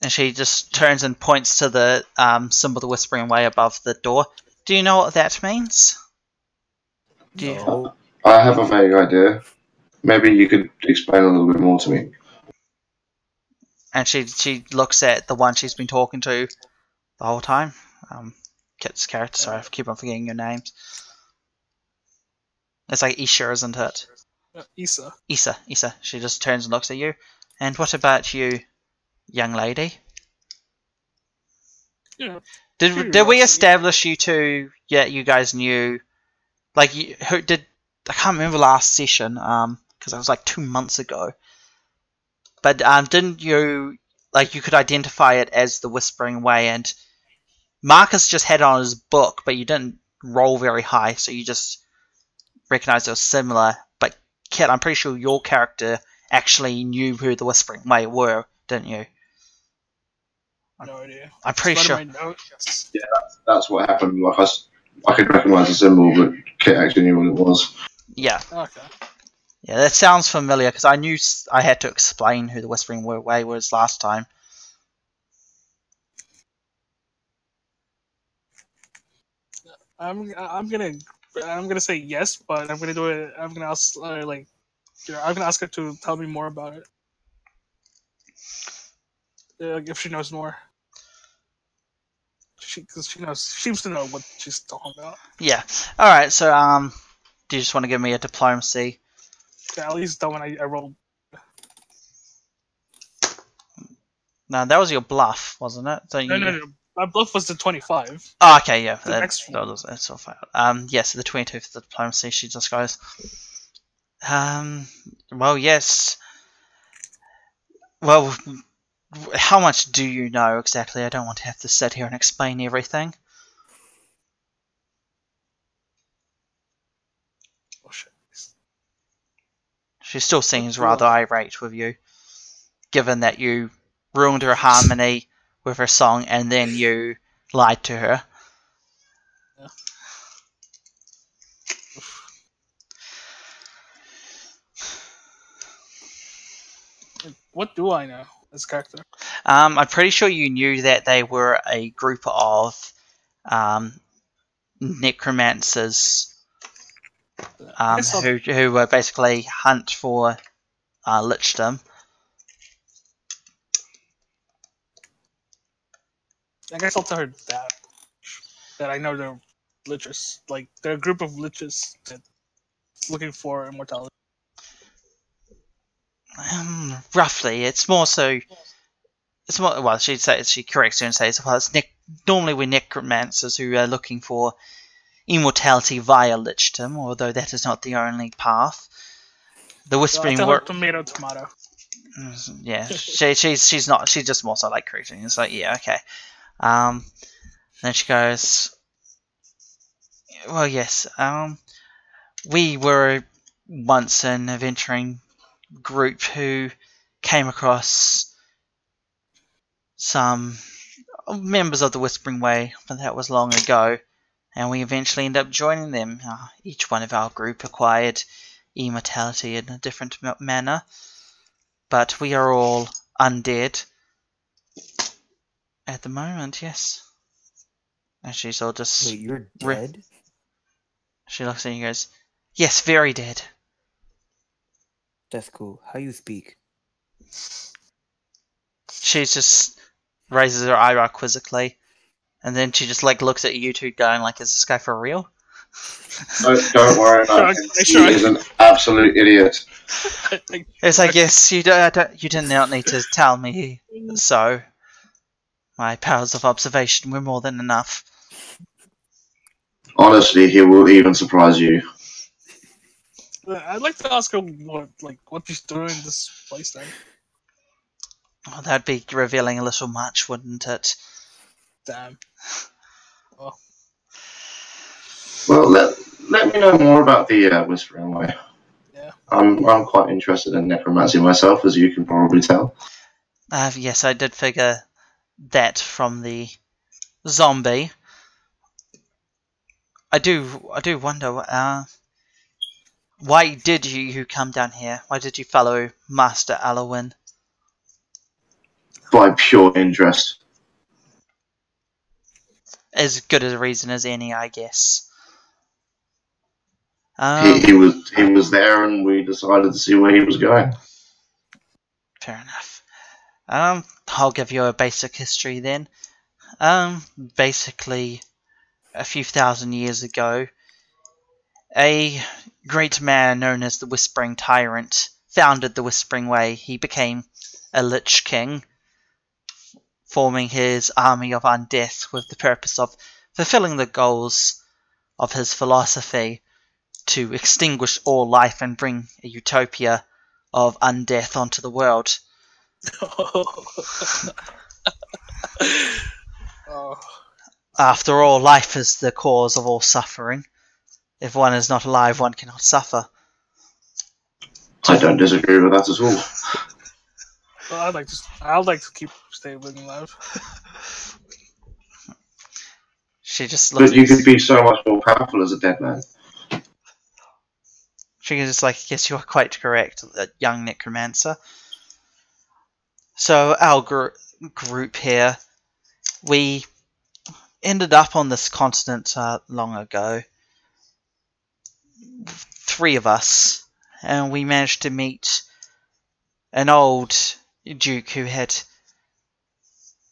And she just turns and points to the symbol, the Whispering Way above the door. Do you know what that means? No. I have a vague idea. Maybe you could explain a little bit more to me. And she looks at the one she's been talking to the whole time. Kit's character, sorry, I keep on forgetting your names. It's like Isha, isn't it? Issa. Issa. She just turns and looks at you. "And what about you, young lady? Yeah. Did we Curiosity. establish you two? Yeah, you guys knew. Like, who did? I can't remember last session. Because it was like 2 months ago. But didn't you? Like, you could identify it as the Whispering Way, and Marcus just had it on his book, but you didn't roll very high, so you just recognized it was similar. But Kit, I'm pretty sure your character actually knew who the Whispering Way were, didn't you? No idea. I'm pretty It's sure. part of my notes. Yeah, that's what happened. Like I could recognise the symbol, but Kit actually knew what it was. Yeah. Okay. Yeah, that sounds familiar because I knew I had to explain who the Whispering Way was last time. I'm gonna say yes, but I'm gonna do it. I'm gonna ask I'm gonna ask her to tell me more about it. If she knows more, because she seems to know what she's talking about. Yeah. All right. So do you just want to give me a diplomacy? Yeah, at least that one I rolled. No, that was your bluff, wasn't it? So No. My bluff was the 25. Oh, okay, yeah. The next one. That's all fine. Yes, the 22 for the diplomacy. She just goes. Well, yes. Well, how much do you know exactly? I don't want to have to sit here and explain everything. Oh shit. She still seems rather irate with you, given that you ruined her harmony with her song and then you lied to her. Yeah. What do I know as a character? I'm pretty sure you knew that they were a group of necromancers who were basically hunt for lichdom. I guess I'll tell her that I know they're liches. Like they're a group of liches that looking for immortality. Roughly, it's more so. It's more well. She corrects you and says, "Well, normally we're necromancers who are looking for immortality via lichdom, although that is not the only path." The Whispering I'll tell her tomato. Yeah, she's not. She's just more so like correcting. It's like, yeah, okay. Then she goes, "Well, yes. We were once an adventuring group who came across some members of the Whispering Way, but that was long ago, and we eventually ended up joining them. Each one of our group acquired immortality in a different manner, but we are all undead at the moment, yes." And she's all just... Wait, you're dead? She looks at you and goes, "Yes, very dead." That's cool. How you speak? She just raises her eyebrow quizzically, and then she just like looks at you two going like, "Is this guy for real?" Don't worry about him. He is an absolute idiot. It's like, yes, you did not need to tell me so. My powers of observation were more than enough. Honestly, he will even surprise you. I'd like to ask her what she's doing in this place then. Well, that'd be revealing a little much, wouldn't it? Damn. Well, let me know more about the Whispering Way. Yeah. I'm quite interested in necromancy myself, as you can probably tell. Yes, I did figure that from the zombie. I do wonder, why did you come down here? Why did you follow Master Alowin? By pure interest. As good a reason as any, I guess. He was there, and we decided to see where he was going. Fair enough. I'll give you a basic history then. Basically, a few thousand years ago, a great man known as the Whispering Tyrant founded the Whispering Way. He became a Lich King, forming his army of undeath with the purpose of fulfilling the goals of his philosophy to extinguish all life and bring a utopia of undeath onto the world. Oh. After all, life is the cause of all suffering. If one is not alive, one cannot suffer. I don't disagree with that at all. Well, I'd like to keep staying alive. She just looks. But you could be so much more powerful as a dead man. She is just like, yes, you are quite correct, young necromancer. So our group here, we ended up on this continent long ago. 3 of us, and we managed to meet an old duke who had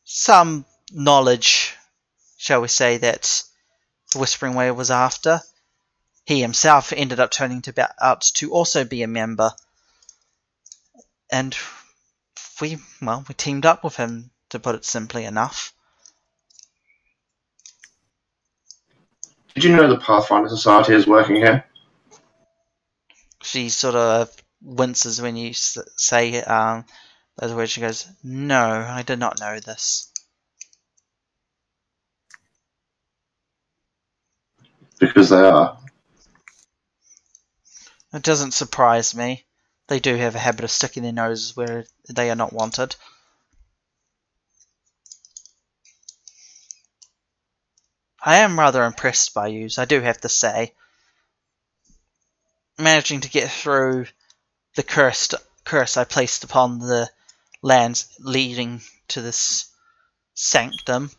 some knowledge, shall we say, that the Whispering Way was after. He himself ended up turning out to also be a member, and we teamed up with him, to put it simply enough. Did you know the Pathfinder Society is working here? She sort of winces when you say those words. She goes, "No, I did not know this." Because they are. It doesn't surprise me. They do have a habit of sticking their noses where they are not wanted. I am rather impressed by you, I do have to say. Managing to get through the curse I placed upon the lands leading to this sanctum.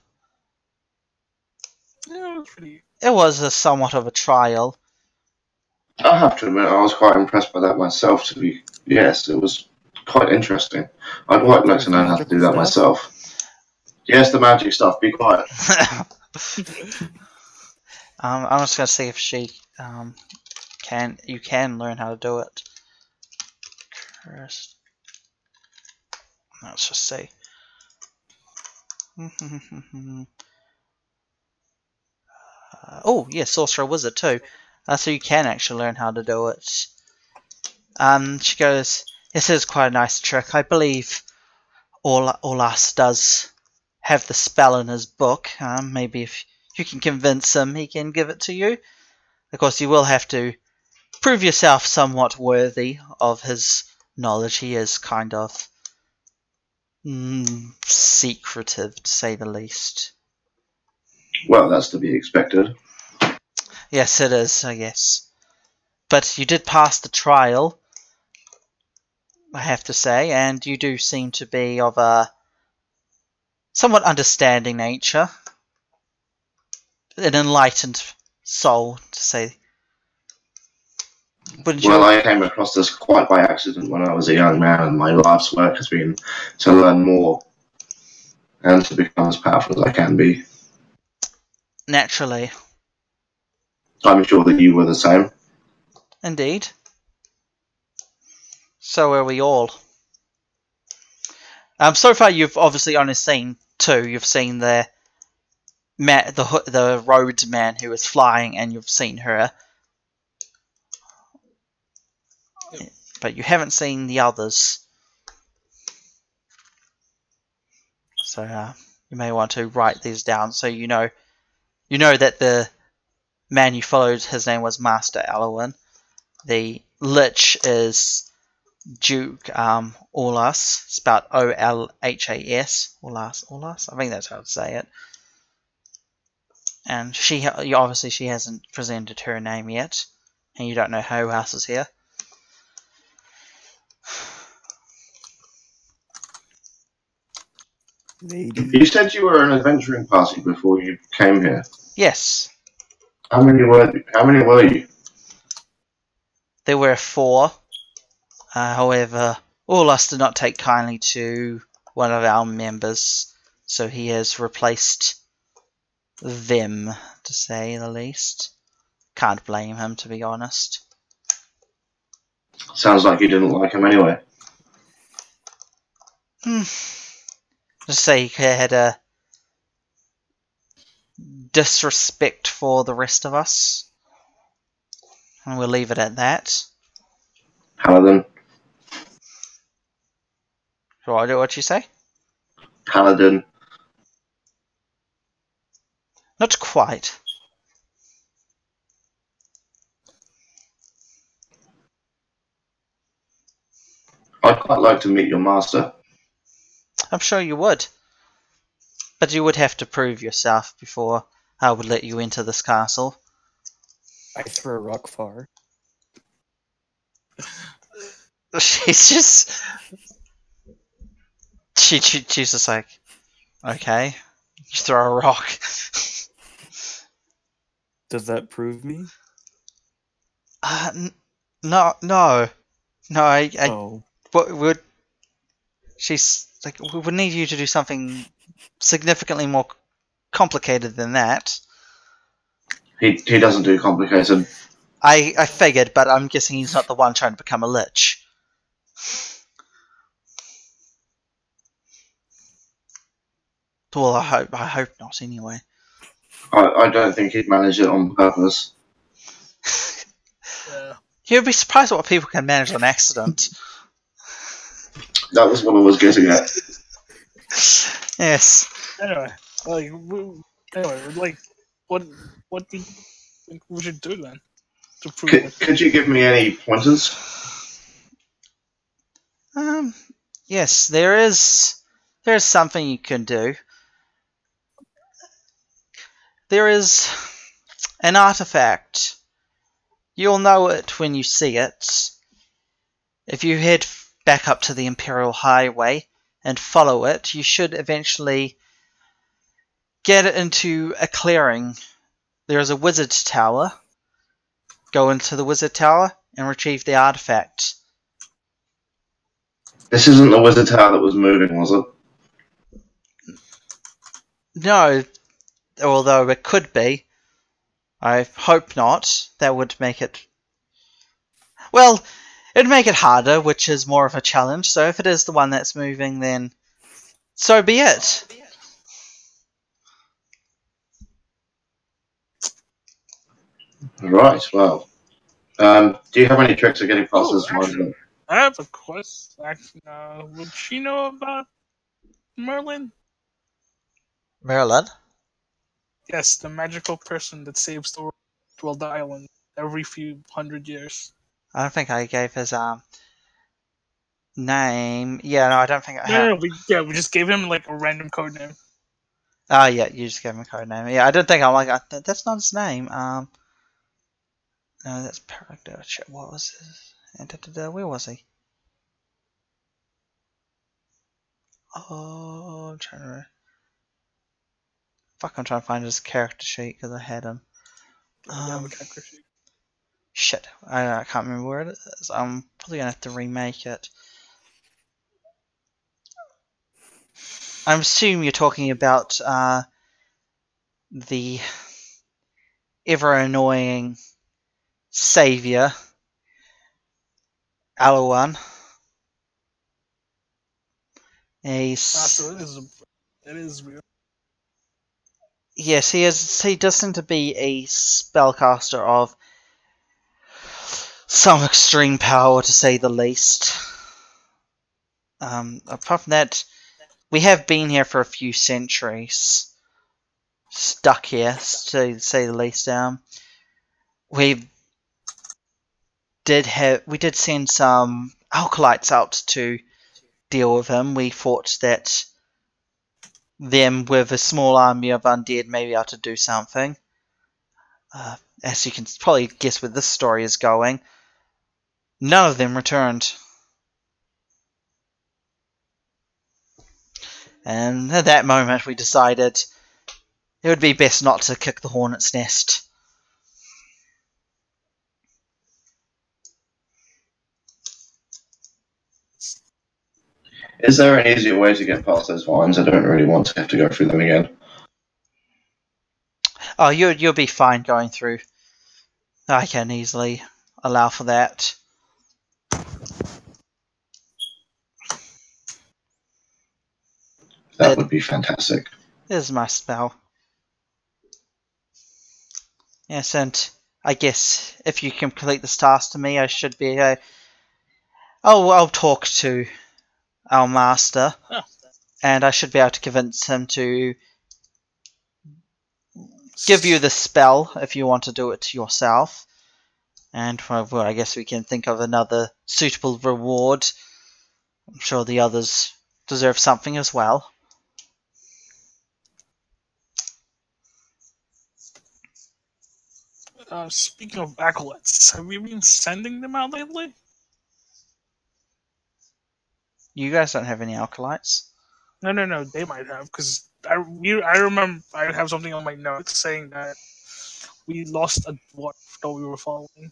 Yeah, it was pretty. It was somewhat of a trial. I have to admit, I was quite impressed by that myself. Yes, it was quite interesting. I'd quite like to know how to do that myself. Yes, the magic stuff. Be quiet. I'm just gonna see if she you can learn how to do it. Curse. Let's just see. Oh, yeah, Sorcerer Wizard too. So you can actually learn how to do it. She goes, this is quite a nice trick. I believe Orlas does have the spell in his book. Maybe if you can convince him, he can give it to you. Of course, you will have to prove yourself somewhat worthy of his knowledge. He is kind of secretive, to say the least. Well, that's to be expected. Yes, it is, I guess. But you did pass the trial, I have to say, and you do seem to be of a somewhat understanding nature. An enlightened soul, to say. Well, I came across this quite by accident when I was a young man, and my life's work has been to learn more and to become as powerful as I can be. Naturally. I'm sure that you were the same. Indeed. So are we all. So far, you've obviously only seen 2. You've seen the Rhodes man who is flying, and you've seen her. Yep. But you haven't seen the others. So you may want to write these down so you know that the man you followed, his name was Master Alwyn. The Lich is Duke Orlas, spelled Olhas. Orlas. I think that's how to say it. And she hasn't presented her name yet, and you don't know who else is here. Lady. You said you were an adventuring party before you came here. Yes, How many were you? there were 4. However, Orlas did not take kindly to one of our members, so he has replaced them, to say the least. Can't blame him, to be honest. Sounds like you didn't like him anyway. Just say he had a disrespect for the rest of us, and we'll leave it at that. Paladin. What you say? Paladin. Not quite. I'd quite like to meet your master. I'm sure you would. But you would have to prove yourself before I would let you into this castle. I threw a rock far. She's just... She's just like, okay, you throw a rock. Does that prove me? No. Oh. What would... She's like, we would need you to do something significantly more complicated than that. He doesn't do complicated. I figured, but I'm guessing he's not the one trying to become a lich. Well, I hope not, anyway. I don't think he'd manage it on purpose. Yeah. You'd be surprised at what people can manage on accident. That was what I was getting at. Yes. Anyway, what do you think we should do then to prove it? Could you give me any pointers? Yes, there is something you can do. There is an artifact. You'll know it when you see it. If you head back up to the Imperial Highway and follow it, you should eventually get it into a clearing. There is a wizard tower. Go into the wizard tower and retrieve the artifact. This isn't the wizard tower that was moving, was it? No, although it could be. I hope not. That would make it... Well, it'd make it harder, which is more of a challenge. So if it is the one that's moving, then so be it. Right, well. Do you have any tricks of getting past this one? I have a question. Actually, would she know about Merlin? Merlin? Yes, the magical person that saves the island every few hundred years. I don't think I gave his name. Yeah, no, I don't think I have. No, we just gave him like a random code name. Oh, yeah, you just gave him a code name. Yeah, I don't think I'm like, that's not his name. No, that's Paradox. What was his? Where was he? Oh, I'm trying to... I'm trying to find his character sheet because I had him. Shit, I can't remember where it is. I'm probably gonna have to remake it. I'm assuming you're talking about the ever annoying savior, Alawan. So it is real. Yes, he is. He does seem to be a spellcaster of some extreme power, to say the least. Apart from that, we have been here for a few centuries. Stuck here, to say the least. We did send some alkalites out to deal with him. We thought that them with a small army of undead may be able to do something. As you can probably guess where this story is going, none of them returned. And at that moment we decided it would be best not to kick the hornet's nest. Is there an easier way to get past those vines? I don't really want to have to go through them again. Oh, you'll be fine going through. I can easily allow for that. That would be fantastic. Here's my spell. Yes, and I guess if you complete this task to me, I should be I'll talk to our master, and I should be able to convince him to give you the spell if you want to do it yourself. And well, I guess we can think of another suitable reward. I'm sure the others deserve something as well. Speaking of acolytes, have we been sending them out lately? You guys don't have any alkalites? No. They might have, because I remember I have something on my notes saying that we lost a dwarf that we were following.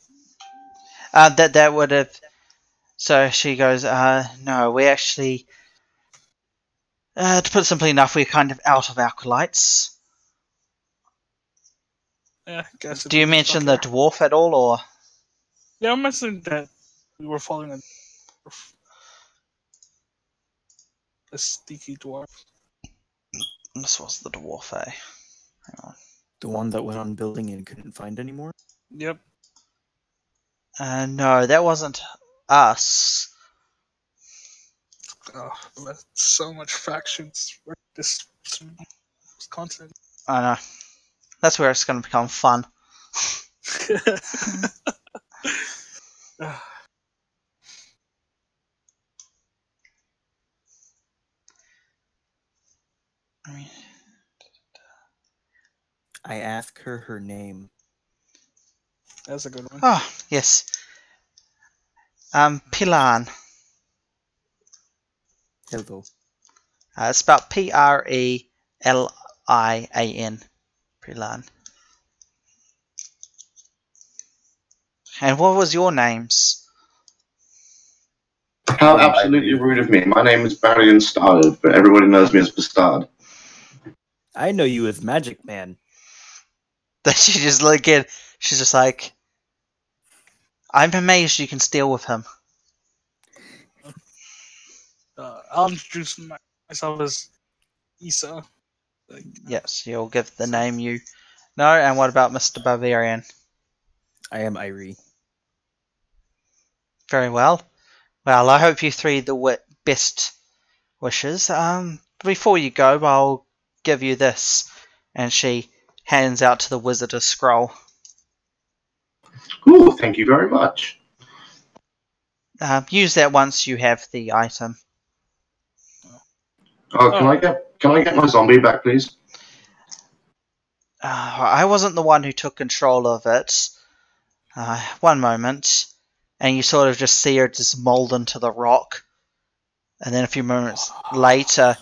That would have. So she goes, no, we actually, to put it simply enough, we're kind of out of alkalites. Yeah, I guess. Do you mention the dwarf at all, or? Yeah, I mentioned that we were following a dwarf. A sneaky dwarf. This was the dwarf, eh? Hang on. The one that went on building and couldn't find anymore? Yep. No, that wasn't us. Oh, that's so much factions. This continent. I know. That's where it's going to become fun. I ask her name. That's a good one. Oh, yes. Pilan. Hello. It's spelled Prelian. Pilan. And what was your names? How absolutely rude of me. My name is Barry Started, but everybody knows me as Bastard. I know you as Magic Man. That she just look at. She's just like, I'm amazed you can steal with him. I'll introduce myself as Issa. Yes, you'll give the name you know. And what about Mr. Bavarian? I am Irie. Very well. Well, I hope you three the best wishes. Before you go, I'll give you this. And she hands out to the wizard a scroll. Ooh, thank you very much. Use that once you have the item. Oh, can I get my zombie back, please? I wasn't the one who took control of it. One moment, and you sort of just see her just mold into the rock. And then a few moments later,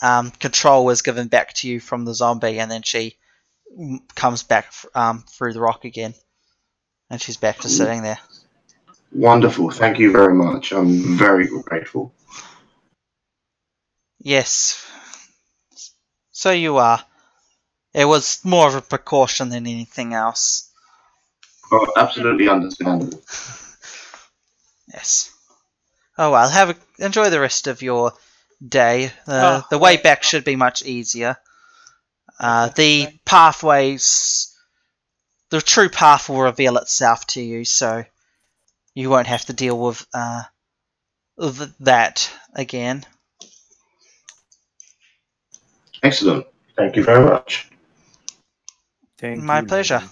control is given back to you from the zombie, and then she comes back through the rock again. And she's back to sitting there. Wonderful, thank you very much. I'm very grateful. Yes. So you are. It was more of a precaution than anything else. Oh, absolutely understandable. Yes. Oh well, enjoy the rest of your day. The way back should be much easier. The pathways, the true path will reveal itself to you, so you won't have to deal with that again. Excellent. Thank you very much. My pleasure. Lady.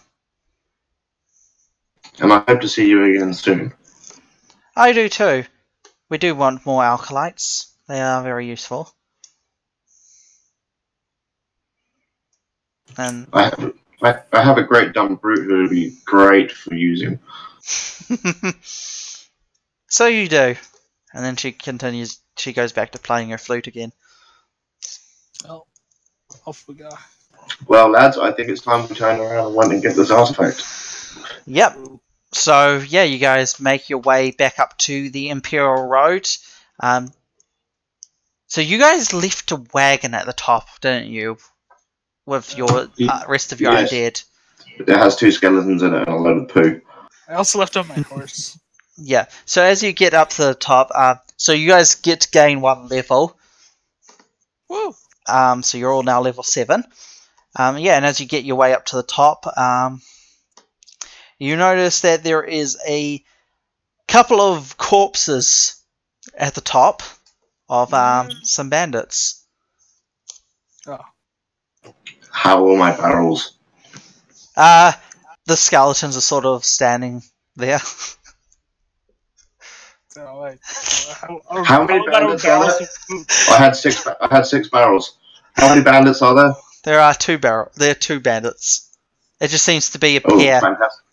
And I hope to see you again soon. I do too. We do want more alkalites. They are very useful. And I have a great dumb brute who would be great for using. so you do. And then she continues. She goes back to playing her flute again. Oh, off we go. Well, lads, I think it's time to turn around and went and get this artifact. Yep. So yeah, you guys make your way back up to the Imperial Road. So you guys left a wagon at the top, didn't you? With your rest of your undead. It has 2 skeletons in it and a load of poo. I also left on my horse. Yeah. So as you get up to the top, so you guys get to gain 1 level. Woo! So you're all now level 7. Yeah, and as you get your way up to the top, you notice that there is a couple of corpses at the top of some bandits. Oh. How are my barrels? The skeletons are sort of standing there. So, like, How many about our bandits are barrels there? of food? I had six barrels. How many bandits are there? There are there are two bandits. It just seems to be a Oh, pair. fantastic!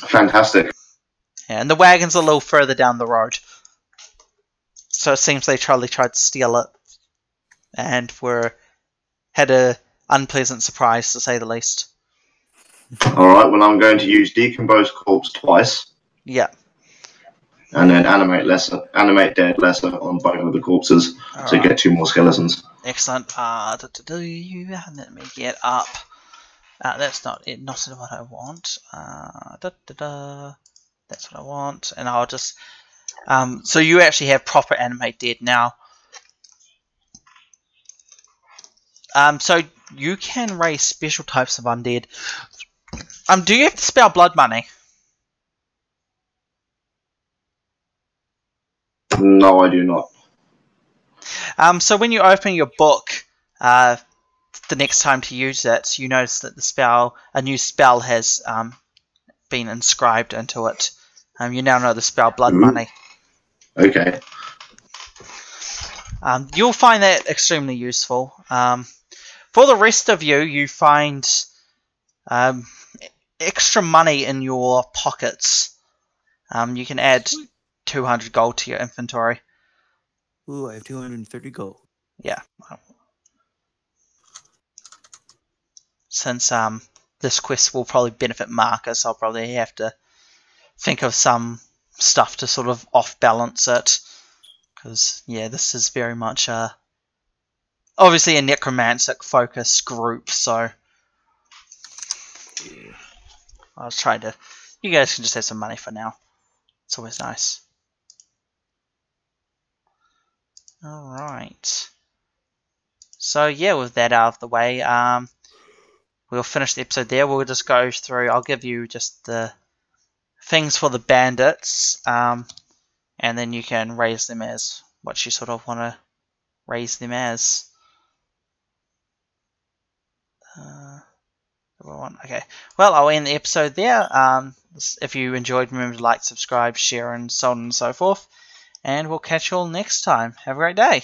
Fantastic. Yeah, and the wagon's a little further down the road. So it seems they tried to steal it. And had a unpleasant surprise, to say the least. All right. Well, I'm going to use decomposed corpse twice, Yeah. and then animate dead lesser on both of the corpses to get 2 more skeletons. Excellent. Let me get up. That's not it. Not what I want. That's what I want. And I'll just. So you actually have proper animate dead now. So you can raise special types of undead. Do you have to spell blood money? No, I do not. So when you open your book, the next time to use it, you notice that a new spell has been inscribed into it. You now know the spell blood money. Okay. You'll find that extremely useful. For the rest of you, you find extra money in your pockets. You can add 200 gold to your inventory. Ooh, I have 230 gold. Yeah. Since this quest will probably benefit Marcus, I'll probably have to think of some stuff to sort of off-balance it. Because, yeah, this is very much obviously a necromantic-focused group, so Yeah. I was trying to... You guys can just have some money for now. It's always nice. Alright. So, yeah, with that out of the way, we'll finish the episode there. We'll just go through... I'll give you just the things for the bandits, and then you can raise them as what you sort of want to raise them as. Okay. Well, I'll end the episode there. If you enjoyed, remember to like, subscribe, share, and so on and so forth. And we'll catch you all next time. Have a great day.